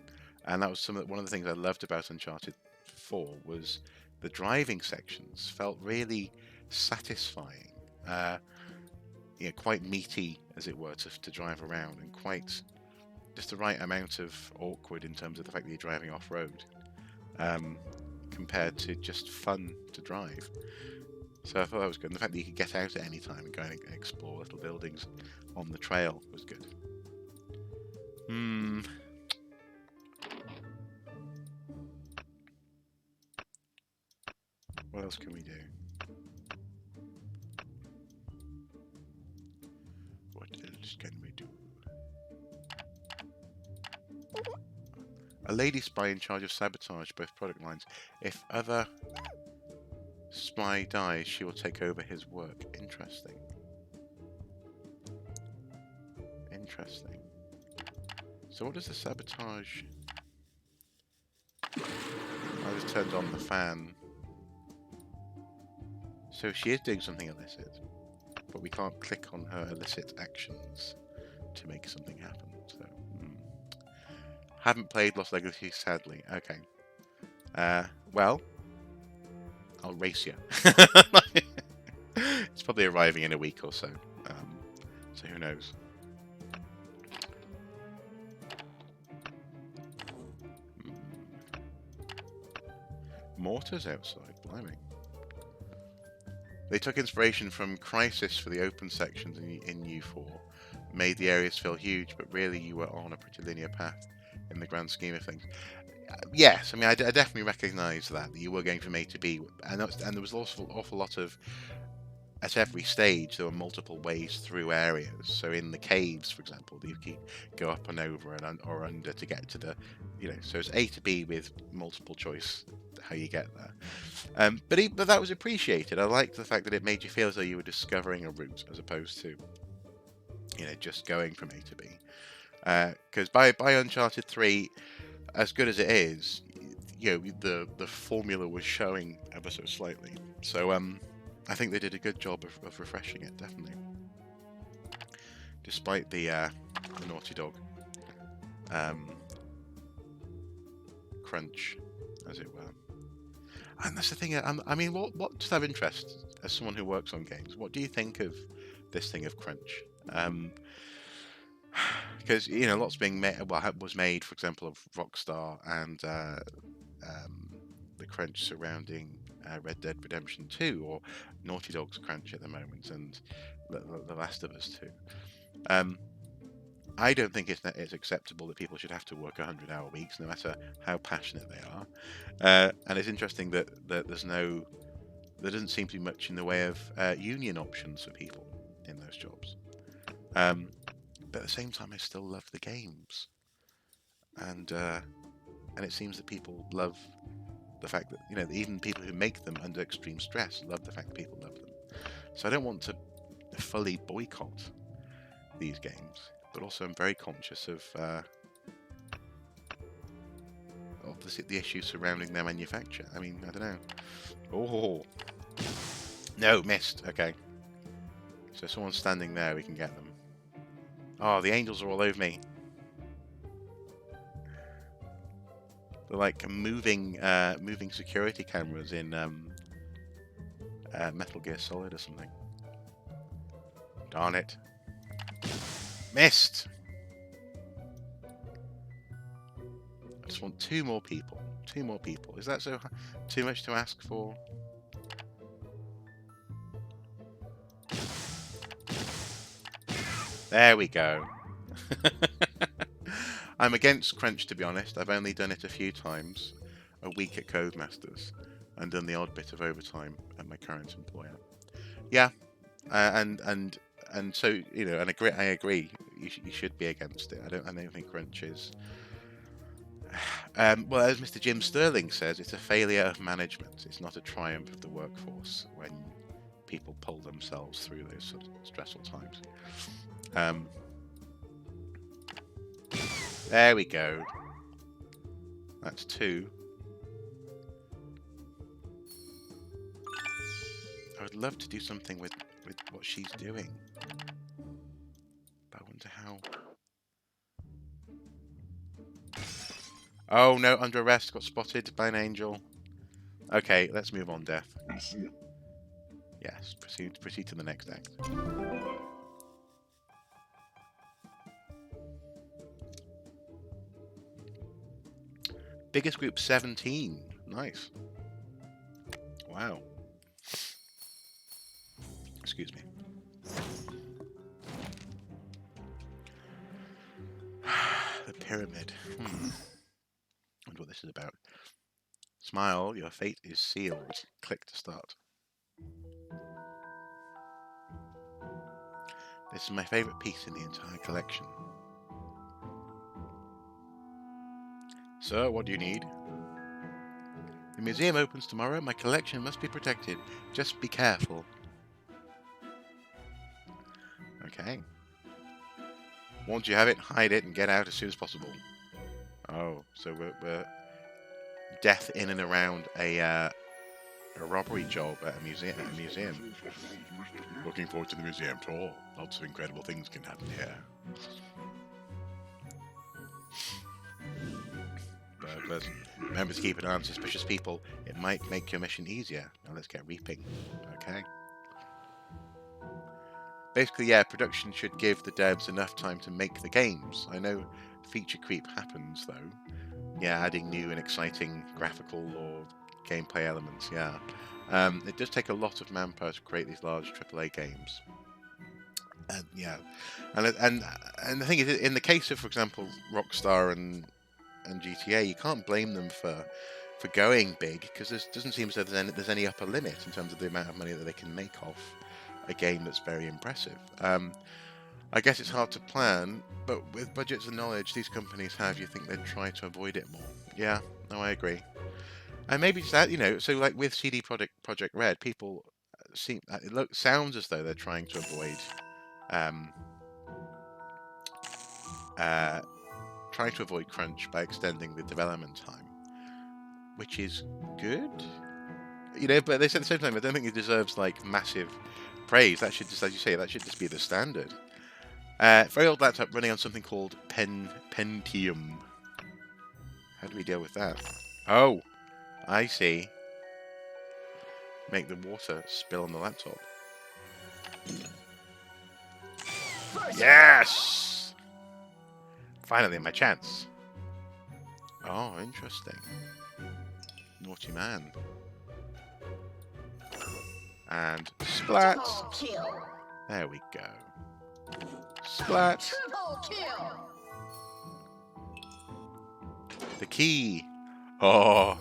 and that was one of the things I loved about Uncharted 4 was the driving sections felt really satisfying. Quite meaty, as it were, to drive around, and quite just the right amount of awkward in terms of the fact that you're driving off road, compared to just fun to drive. So I thought that was good. And the fact that you could get out at any time and go and explore little buildings on the trail was good. What else can we do? What else can we do? A lady spy in charge of sabotage both product lines. If other spy dies, she will take over his work. Interesting. Interesting. So what does the sabotage... I just turned on the fan. So she is doing something illicit, but we can't click on her illicit actions to make something happen. So, haven't played Lost Legacy, sadly. Okay. Well, I'll race you. It's probably arriving in a week or so. So who knows? Mortars outside, blimey. They took inspiration from Crisis for the open sections in U4, made the areas feel huge, but really you were on a pretty linear path in the grand scheme of things. Yes, I mean, I definitely recognise that you were going from A to B, and there was also an awful lot of, at every stage, there were multiple ways through areas. So in the caves, for example, you could go up and over or under to get to the, so it's A to B with multiple choice how you get there. But that was appreciated. I liked the fact that it made you feel as though you were discovering a route as opposed to, just going from A to B. Because by Uncharted 3, as good as it is, the formula was showing ever so slightly. So I think they did a good job of refreshing it, definitely. Despite the Naughty Dog crunch, as it were. And that's the thing. I mean, what just have interest as someone who works on games? What do you think of this thing of crunch? Because lots being made. Well, was made, for example, of Rockstar and the crunch surrounding Red Dead Redemption 2, or Naughty Dog's crunch at the moment, and The Last of Us 2. I don't think it's acceptable that people should have to work 100-hour weeks, no matter how passionate they are. And it's interesting that there doesn't seem to be much in the way of union options for people in those jobs. But at the same time, I still love the games, and it seems that people love the fact that even people who make them under extreme stress love the fact that people love them. So I don't want to fully boycott these games, but also I'm very conscious of the issues surrounding their manufacture. I mean, I don't know. Oh no, missed. Okay, so someone's standing there. We can get them. Oh, the angels are all over me. They're like moving security cameras in Metal Gear Solid or something. Darn it. Missed! I just want 2 more people. 2 more people. Is that too much to ask for? There we go. I'm against crunch, to be honest. I've only done it a few times, a week at Codemasters, and done the odd bit of overtime at my current employer. Yeah, and so I agree. you should be against it. I don't think crunch is. Well, as Mr. Jim Sterling says, it's a failure of management. It's not a triumph of the workforce when people pull themselves through those sort of stressful times. There we go. That's 2. I would love to do something with what she's doing. But I wonder how. Oh no, under arrest, got spotted by an angel. Okay, let's move on, Death. Yes, proceed to the next act. Biggest group 17. Nice. Wow. Excuse me. The pyramid. Wonder what this is about. Smile, your fate is sealed. Click to start. This is my favourite piece in the entire collection. Sir, what do you need? The museum opens tomorrow. My collection must be protected. Just be careful. Okay. Once you have it, hide it and get out as soon as possible. Oh, so we're Death in and around a robbery job at a museum. Looking forward to the museum tour. Lots of incredible things can happen here. Burglars. Remember to keep an eye on suspicious people. It might make your mission easier. Now let's get reaping. Okay. Basically, yeah, production should give the devs enough time to make the games. I know feature creep happens, though. Yeah, adding new and exciting graphical or gameplay elements, yeah. It does take a lot of manpower to create these large AAA games. And yeah, and the thing is, in the case of, for example, Rockstar and GTA, you can't blame them for going big, because there doesn't seem as though there's any upper limit in terms of the amount of money that they can make off a game that's very impressive. I guess it's hard to plan, but with budgets and knowledge these companies have, you think they'd try to avoid it more. Yeah, no, I agree. And maybe it's that, so like with CD Projekt Red, people sounds as though they're trying to avoid crunch by extending the development time, which is good. But they said at the same time, I don't think it deserves like massive praise. That should just, as you say, that should just be the standard. Very old laptop running on something called Pentium. How do we deal with that? Oh, I see. Make the water spill on the laptop. Yes! Finally, my chance. Oh, interesting. Naughty man. And splat. There we go. Splat. The key. Oh.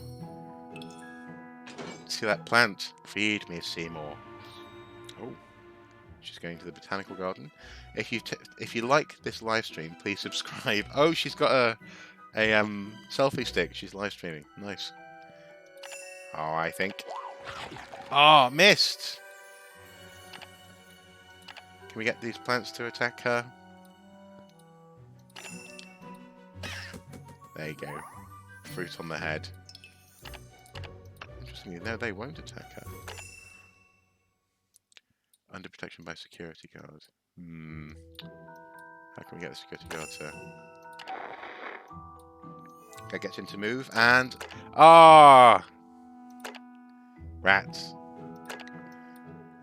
See that plant? Feed me, Seymour. Oh. She's going to the botanical garden. If you like this live stream, please subscribe. Oh, she's got a selfie stick. She's live streaming. Nice. Oh, I think. Oh, missed. Can we get these plants to attack her? There you go. Fruit on the head. Interestingly, no, they won't attack her. Under protection by security guard. How can we get the security guard to... Okay, gets him to move, and... Ah! Rats.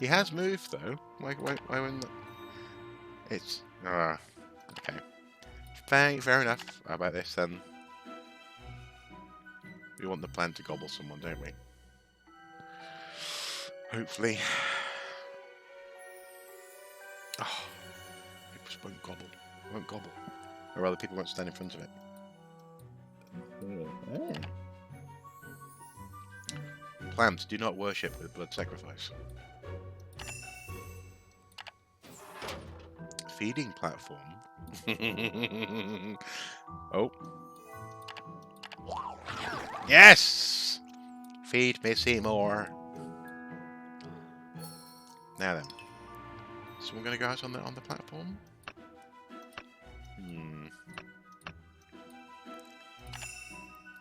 He has moved, though. Why wouldn't... It's... okay. Fair enough. How about this, then? We want the plant to gobble someone, don't we? Hopefully. Oh, it just won't gobble. It won't gobble. Or rather, people won't stand in front of it. Plants do not worship with blood sacrifice. Feeding platform. Oh. Yes! Feed me Seymour. Now then. So we're gonna go out on the platform? Hmm.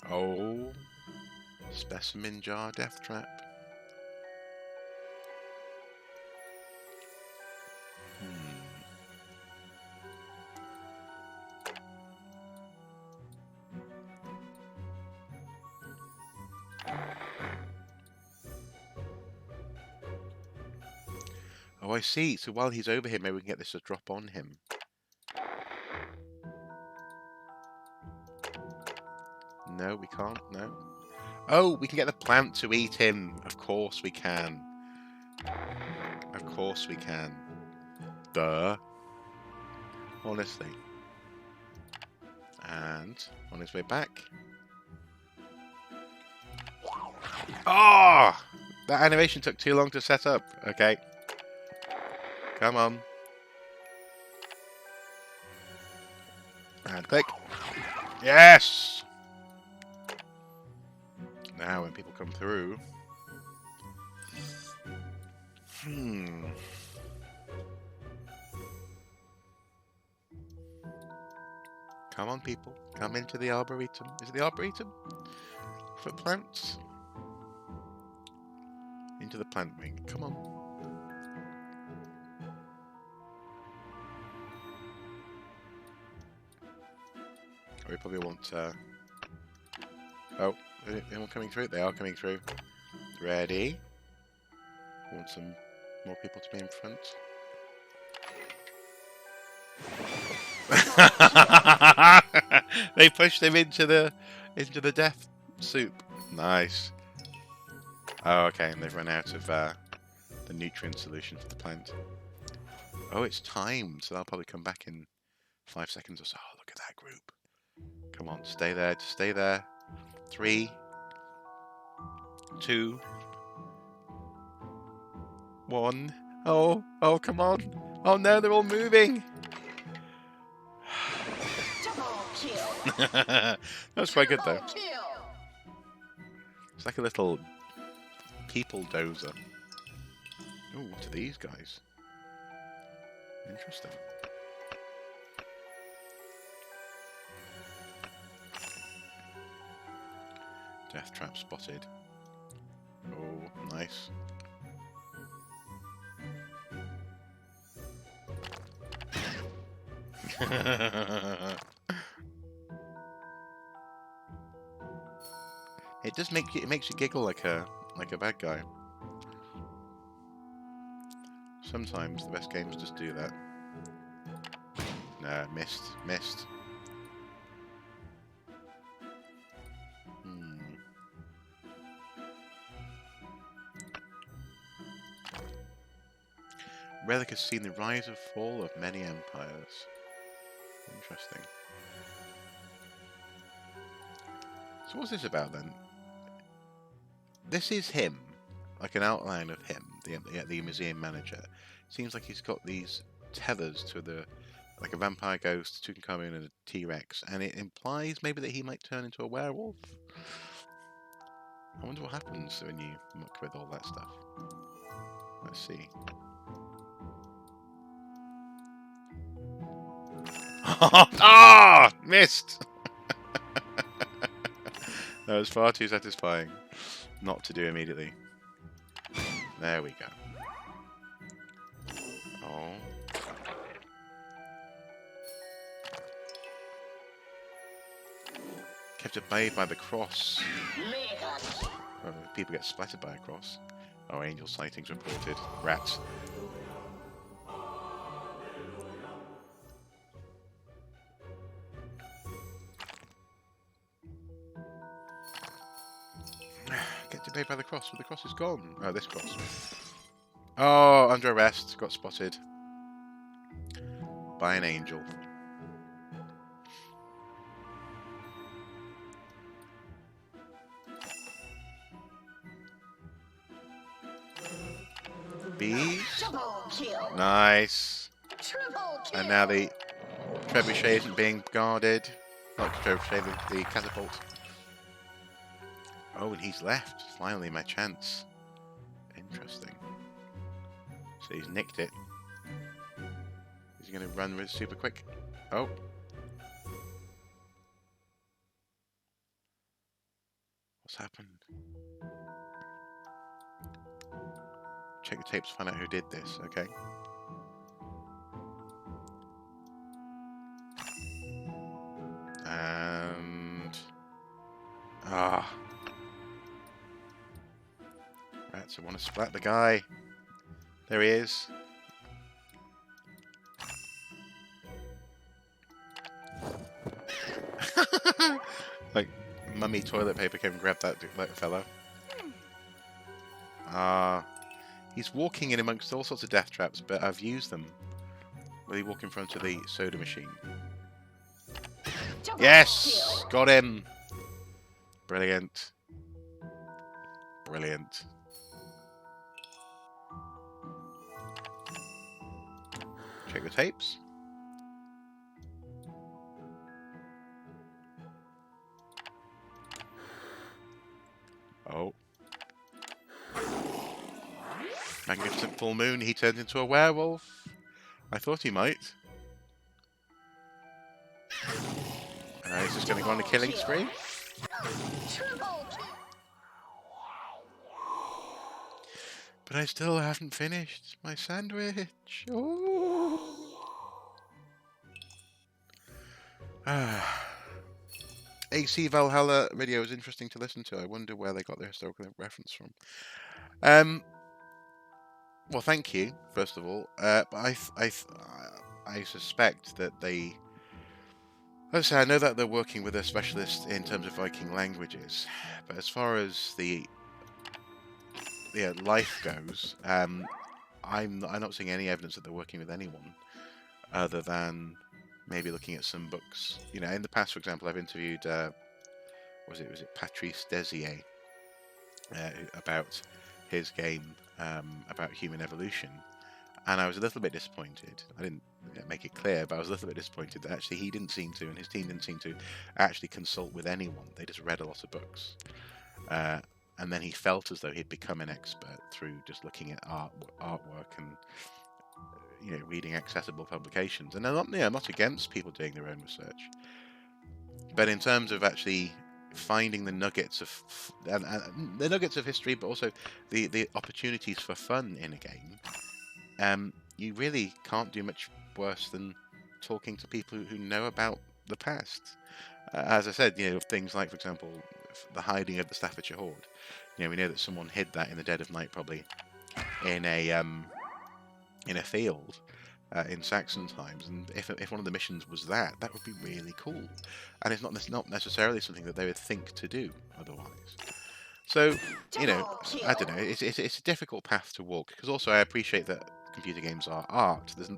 Oh. Specimen jar death trap. Hmm. Oh, I see. So while he's over here, maybe we can get this to drop on him. No, we can't. No. Oh, we can get the plant to eat him. Of course we can. Of course we can. Duh. Honestly. And on his way back. Ah! Oh! That animation took too long to set up. Okay. Come on. And click. Yes! Now when people come through. Come on, people. Come into the Arboretum. Is it the Arboretum? For plants? Into the plant wing. Come on. We probably want... Oh, anyone coming through? They are coming through. Ready? Want some more people to be in front. They pushed him into the death soup. Nice. Oh, okay, and they've run out of the nutrient solution for the plant. Oh, it's timed, so they'll probably come back in 5 seconds or so. Oh, look at that group. Come on, stay there, just stay there. 3, 2, 1. Oh, come on. Oh no, they're all moving. That was quite good though. It's like a little people dozer. Oh, what are these guys? Interesting. Death trap spotted. Oh, nice. It makes you giggle like a bad guy. Sometimes the best games just do that. No, missed. Relic has seen the rise and fall of many empires. Interesting. So what's this about then? This is him, like an outline of him, the museum manager. Seems like he's got these tethers to like a vampire ghost, Tutankhamun, and a T-Rex, and it implies maybe that he might turn into a werewolf. I wonder what happens when you muck with all that stuff. Let's see. Ah! Missed! That was far too satisfying not to do immediately. There we go. Oh. Kept at bay by the cross. Oh, people get splattered by a cross. Oh, angel sightings reported. Rats. Get to bay by the cross, but the cross is gone. Oh, this cross. Oh, under arrest. Got spotted by an angel. Bees. Nice. And now the Trebuchet isn't being guarded. Not Trebuchet, the catapult. Oh, and he's left. Finally, my chance. Interesting. So he's nicked it. Is he going to run super quick? Oh. What's happened? Check the tapes to find out who did this, okay? And... Ah. Rats, I want to splat the guy. There he is. Like, mummy toilet paper came and grabbed that fella. Ah. He's walking in amongst all sorts of death traps, but I've used them. Will he walk in front of the soda machine? Yes! Got him! Brilliant. Brilliant. Check the tapes. Oh. Magnificent full moon, he turned into a werewolf. I thought he might. He's just going to go on a killing spree. But I still haven't finished my sandwich. Oh. AC Valhalla video is interesting to listen to. I wonder where they got their historical reference from. Well, thank you, first of all. But I suspect that they... I know that they're working with a specialist in terms of Viking languages, but as far as the life goes, I'm not seeing any evidence that they're working with anyone other than maybe looking at some books. You know, in the past, for example, I've interviewed was it Patrice Desier about his game about human evolution, and I was a little bit disappointed. I didn't make it clear, but I was a little bit disappointed that actually he didn't seem to, and his team didn't seem to actually consult with anyone. They just read a lot of books. And then he felt as though he'd become an expert through just looking at artwork and reading accessible publications. And I'm not against people doing their own research, but in terms of actually finding the nuggets of the nuggets of history, but also the opportunities for fun in a game, you really can't do much worse than talking to people who know about the past. As I said, things like, for example, the hiding of the Staffordshire Hoard. We know that someone hid that in the dead of night, probably in a field in Saxon times. And if one of the missions was that would be really cool. And it's not necessarily something that they would think to do otherwise. So, I don't know. It's a difficult path to walk, because also I appreciate that computer games are art. There's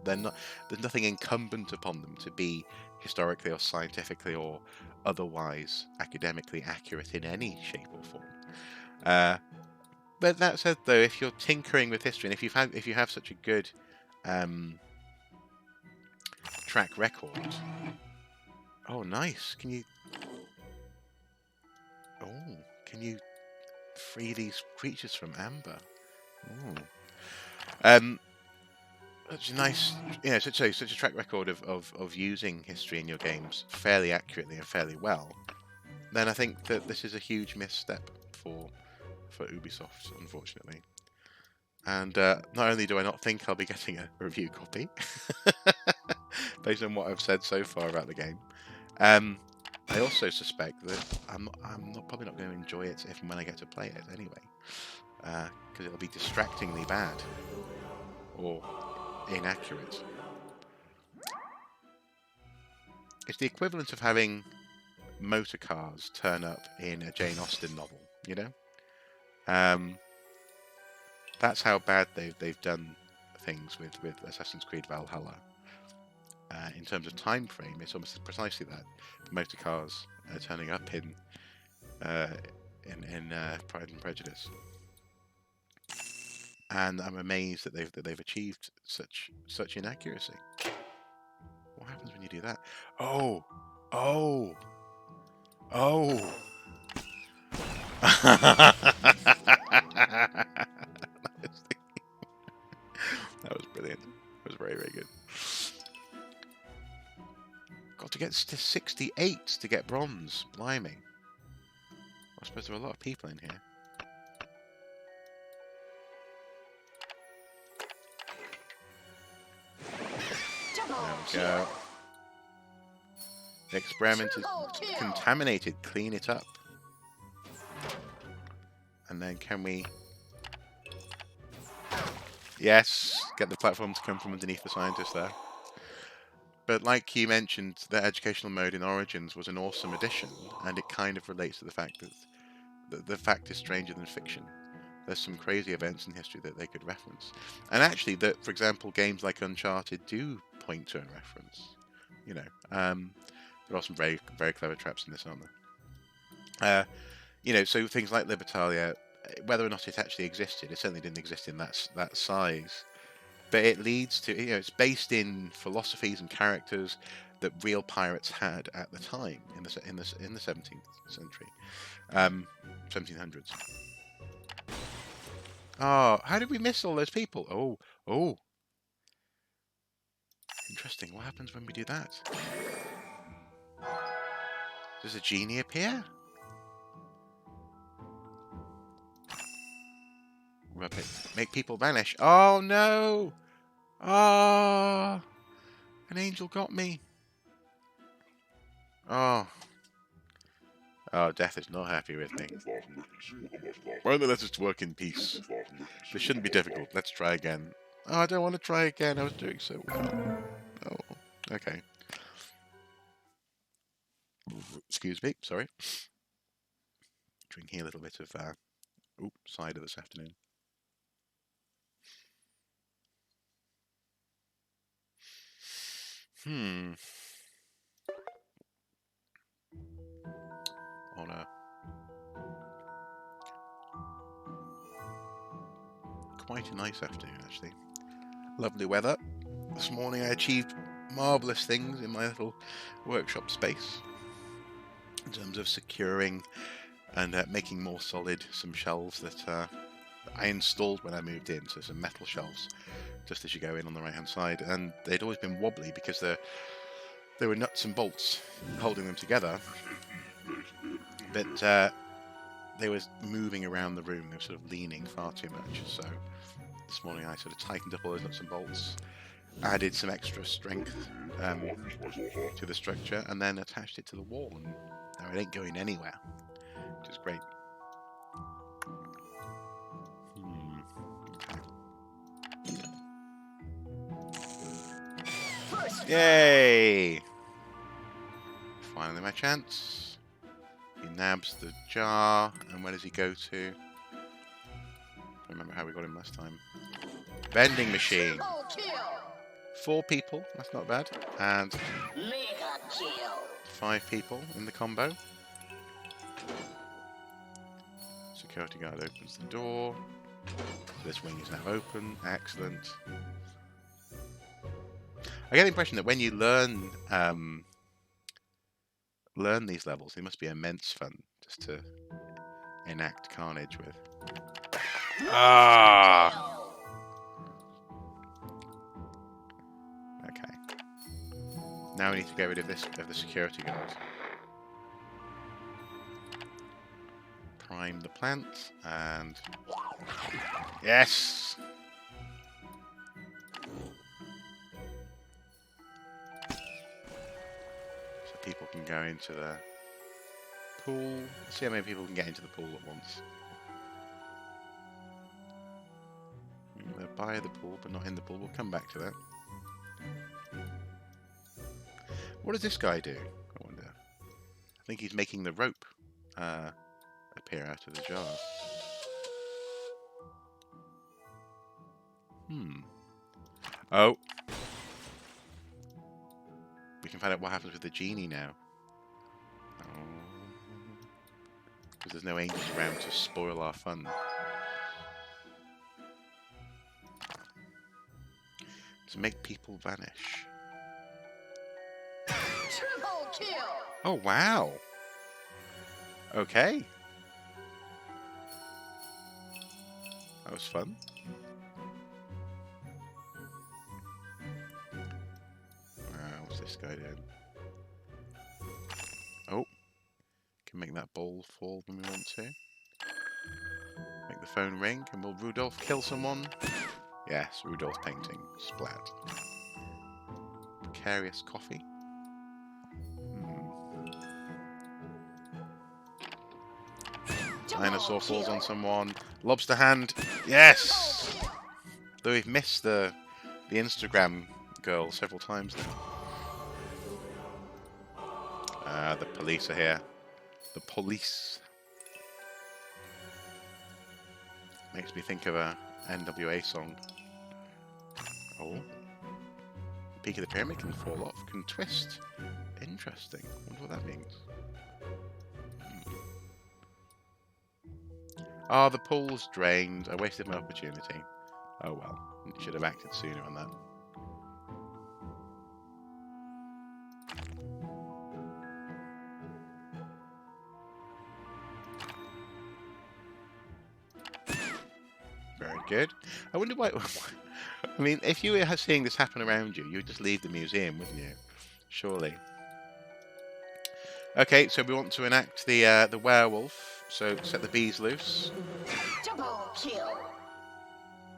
nothing incumbent upon them to be historically or scientifically or otherwise academically accurate in any shape or form. But that said, though, if you're tinkering with history, and if you have such a good track record, oh nice. Can you free these creatures from amber? Such a nice, such a track record of using history in your games fairly accurately and fairly well. Then I think that this is a huge misstep for Ubisoft, unfortunately. And not only do I not think I'll be getting a review copy, based on what I've said so far about the game, I also suspect that I'm probably not going to enjoy it if and when I get to play it anyway, because it'll be distractingly bad or inaccurate. It's the equivalent of having motor cars turn up in a Jane Austen novel, That's how bad they've done things with Assassin's Creed Valhalla. In terms of time frame, it's almost precisely that. Motor cars turning up in Pride and Prejudice, and I'm amazed that they've achieved such inaccuracy. What happens when you do do that? Oh! Oh! Oh! That was brilliant. That was very, very good. Got to get to 68 to get bronze. Blimey. I suppose there are a lot of people in here. Double There we go. kill. The experiment is Triple kill. contaminated. Clean it up. And then can we... Yes, get the platform to come from underneath the scientist there. But like you mentioned, the educational mode in Origins was an awesome addition, and it kind of relates to the fact that the fact is stranger than fiction. There's some crazy events in history that they could reference. And actually, that, for example, games like Uncharted do point to a reference. You know, there are some very, very clever traps in this, aren't there? You know, so things like Libertalia, whether or not it actually existed, it certainly didn't exist in that size. But it leads to, you know, it's based in philosophies and characters that real pirates had at the time in the 17th century, 1700s. Oh, how did we miss all those people? Oh, interesting. What happens when we do that? Does a genie appear? Rub it. Make people vanish. Oh no! Oh, an angel got me. Oh. Oh, death is not happy with me. Why don't they let us work in peace? This shouldn't be difficult. Let's try again. Oh, I don't want to try again. I was doing so well. Oh, okay. Excuse me. Sorry. Drinking a little bit of cider this afternoon. On a quite a nice afternoon, actually. Lovely weather. This morning I achieved marvellous things in my little workshop space in terms of securing and making more solid some shelves that I installed when I moved in, so some metal shelves just as you go in on the right hand side, and they'd always been wobbly because there were nuts and bolts holding them together, but they were moving around the room. They were sort of leaning far too much, so this morning I sort of tightened up all those nuts and bolts, added some extra strength to the structure, and then attached it to the wall, and now it ain't going anywhere, which is great. Yay! Finally my chance. He nabs the jar, and where does he go to? I remember how we got him last time. Vending machine. 4 people, that's not bad. And 5 people in the combo. Security guard opens the door. This wing is now open. Excellent. I get the impression that when you learn these levels, they must be immense fun just to enact carnage with. Ah! Okay. Now we need to get rid of the security guard. Prime the plant and yes. So people can go into the pool. Let's see how many people can get into the pool at once. They're by the pool, but not in the pool. We'll come back to that. What does this guy do? I wonder. I think he's making the rope appear out of the jar. Oh. We can find out what happens with the genie now. Oh. Because there's no angels around to spoil our fun. To make people vanish. Triple kill. Oh, wow. Okay. That was fun. What's this guy doing? Oh. Can make that ball fall when we want to. Make the phone ring. And will Rudolph kill someone? Yes, Rudolph painting. Splat. Precarious coffee. Dinosaur falls on someone. Lobster hand. Yes! Though we've missed the Instagram girl several times now. The police are here. The police. Makes me think of a NWA song. Oh. The peak of the pyramid can fall off. Can twist. Interesting. Wonder what that means. Oh, the pool's drained. I wasted my opportunity. Oh well. Should have acted sooner on that. Very good. I wonder why... I mean, if you were seeing this happen around you, you'd just leave the museum, wouldn't you? Surely. Okay, so we want to enact the werewolf. So set the bees loose. Double kill.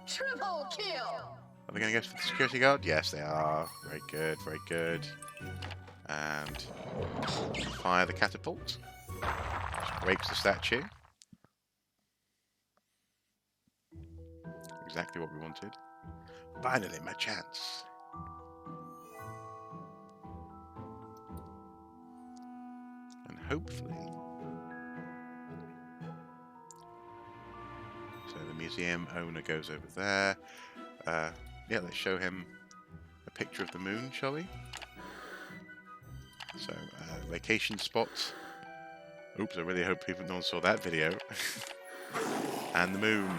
Triple kill. Are they going to go for the security guard? Yes, they are. Very good, very good. And fire the catapult. Which breaks the statue. Exactly what we wanted. Finally, my chance. And hopefully... So the museum owner goes over there. Yeah, let's show him a picture of the moon, shall we? So, vacation spot. Oops, I really hope no one saw that video. And the moon.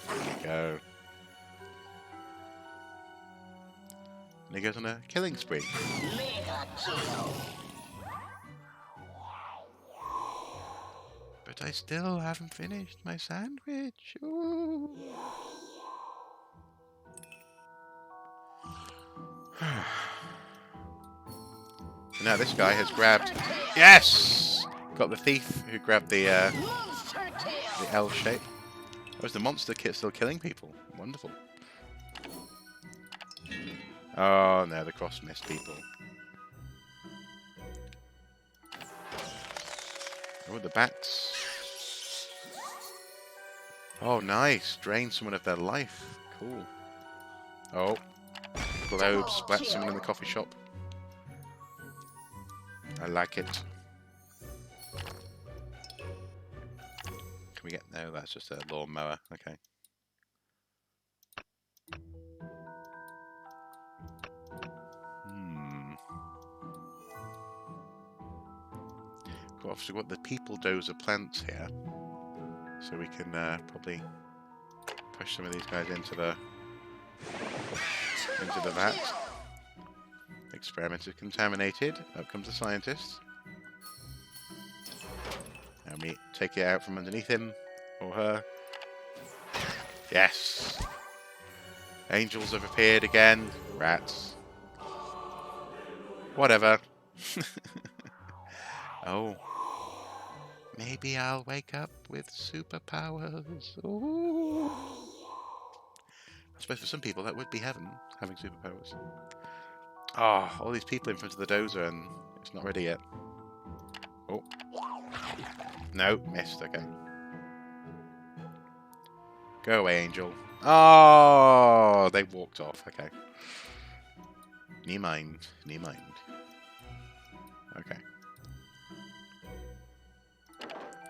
There you go. And he goes on a killing spree. Mega kill. But I still haven't finished my sandwich. Ooh. So now this guy has grabbed... Yes! Got the thief who grabbed the L shape. Oh, is the monster kit still killing people? Wonderful. Oh no, the cross missed people. Oh, the bats. Oh, nice. Drain someone of their life. Cool. Oh. Globe splat someone in the coffee shop. I like it. Can we get... No, that's just a lawnmower. Okay. Obviously got the people dozer plants here. So we can probably push some of these guys into the vat. Experiment is contaminated. Up comes the scientist. And we take it out from underneath him or her. Yes! Angels have appeared again. Rats. Whatever. Oh. Maybe I'll wake up with superpowers. Ooh. I suppose for some people that would be heaven, having superpowers. Ah, oh, all these people in front of the dozer and it's not ready yet. Oh. No, missed, okay. Go away, Angel. Oh, they walked off, okay. Nie mind, nie mind. Okay.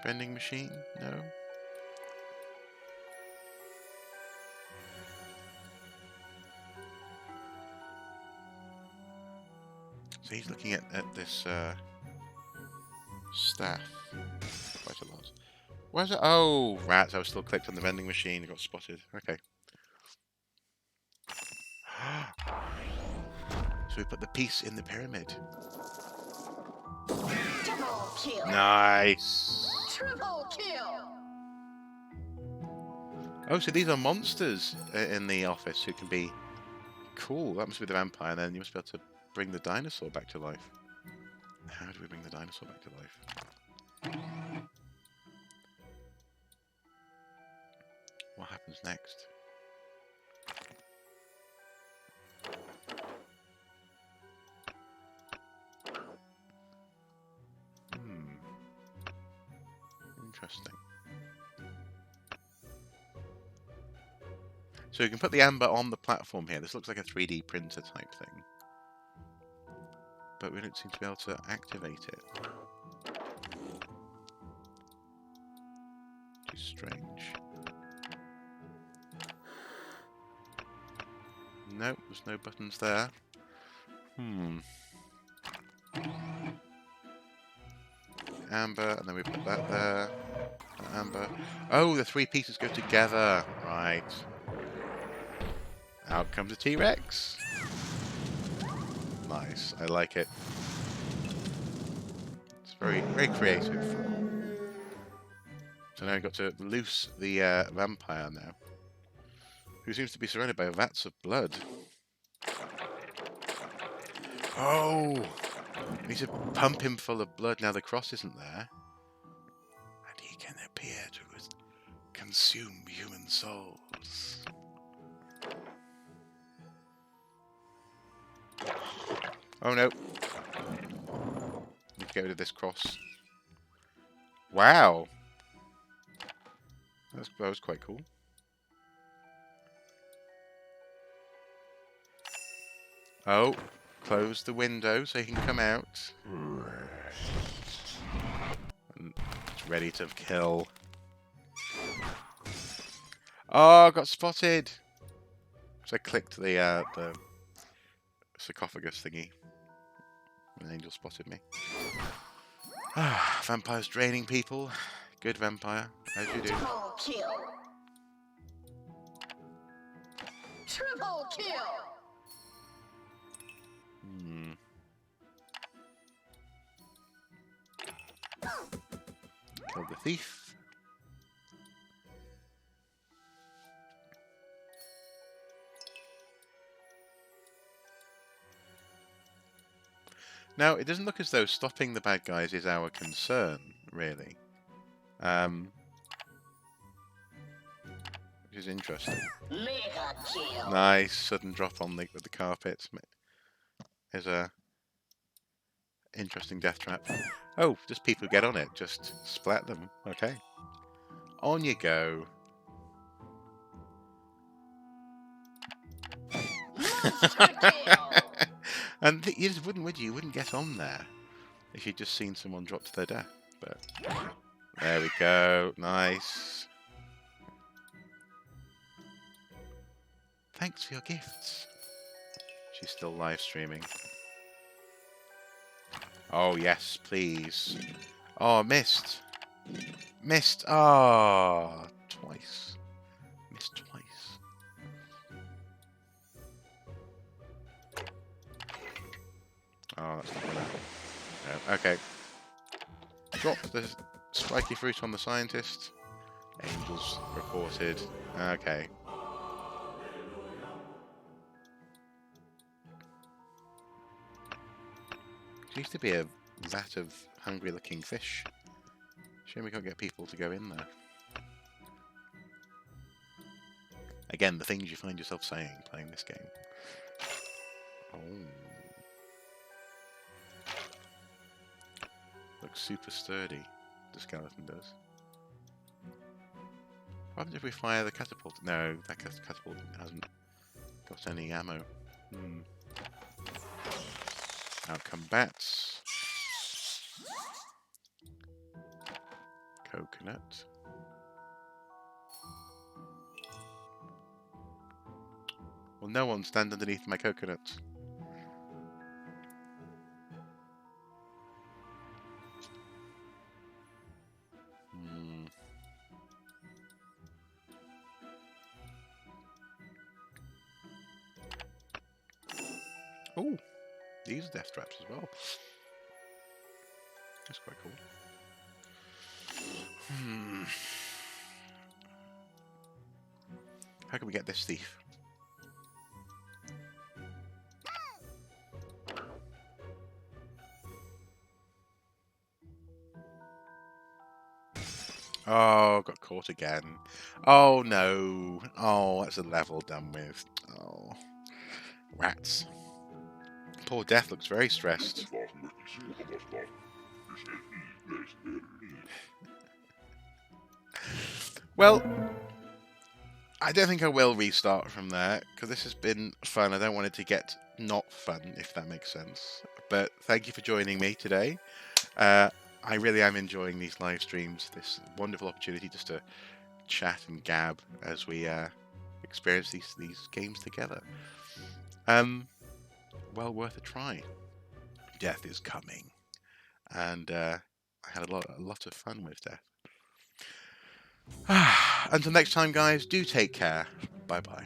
Vending machine? No. So he's looking at this staff quite a lot. Where's it? Oh, rats. I was still clicked on the vending machine. I got spotted. Okay. So we put the piece in the pyramid. Double kill. Nice. Triple kill. Oh, so these are monsters in the office who can be cool. That must be the vampire. And then you must be able to bring the dinosaur back to life. How do we bring the dinosaur back to life? What happens next? Interesting. So you can put the amber on the platform here. This looks like a 3D printer type thing. But we don't seem to be able to activate it. Which is strange. Nope, there's no buttons there. Amber, and then we put that there. Amber. Oh, the three pieces go together. Right. Out comes a T-Rex. Nice. I like it. It's very, very creative. So now we've got to loose the vampire now, who seems to be surrounded by vats of blood. Oh! I need to pump him full of blood. Now the cross isn't there. And he can appear to consume human souls. Oh no. Need to get rid of this cross. Wow. That was quite cool. Oh, close the window so he can come out. And it's ready to kill. Oh, got spotted. So I clicked the sarcophagus thingy. An angel spotted me. Vampire's draining people. Good vampire, as you do. Double kill. Triple kill. Kill the thief. Now, it doesn't look as though stopping the bad guys is our concern, really. Which is interesting. Mega kill. Nice sudden drop on the carpet. There's a interesting death trap. Oh, just people get on it. Just splat them. Okay. On you go. Monster kill. And you just wouldn't, would you? You wouldn't get on there if you'd just seen someone drop to their death. But there we go. Nice. Thanks for your gifts. She's still live streaming. Oh, yes, please. Oh, missed. Missed. Ah, twice. Missed twice. Oh, that's not gonna... No. Okay. Drop the spiky fruit on the scientist. Angels reported. Okay. There used to be a vat of hungry-looking fish. Shame we can't get people to go in there. Again, the things you find yourself saying playing this game. Oh. Looks super sturdy, the skeleton does. What happens if we fire the catapult? No, that catapult hasn't got any ammo. Out come bats. Coconut. Well, no one stand underneath my coconut. Oh, these are death traps as well. That's quite cool. How can we get this thief? Oh, got caught again. Oh no. Oh, that's a level done with. Oh. Rats. Poor Death looks very stressed. Well, I don't think I will restart from there, because this has been fun. I don't want it to get not fun, if that makes sense. But thank you for joining me today. I really am enjoying these live streams, this wonderful opportunity just to chat and gab as we experience these games together. Well worth a try. Death is coming. And I had a lot of fun with Death. Until next time, guys, do take care. Bye-bye.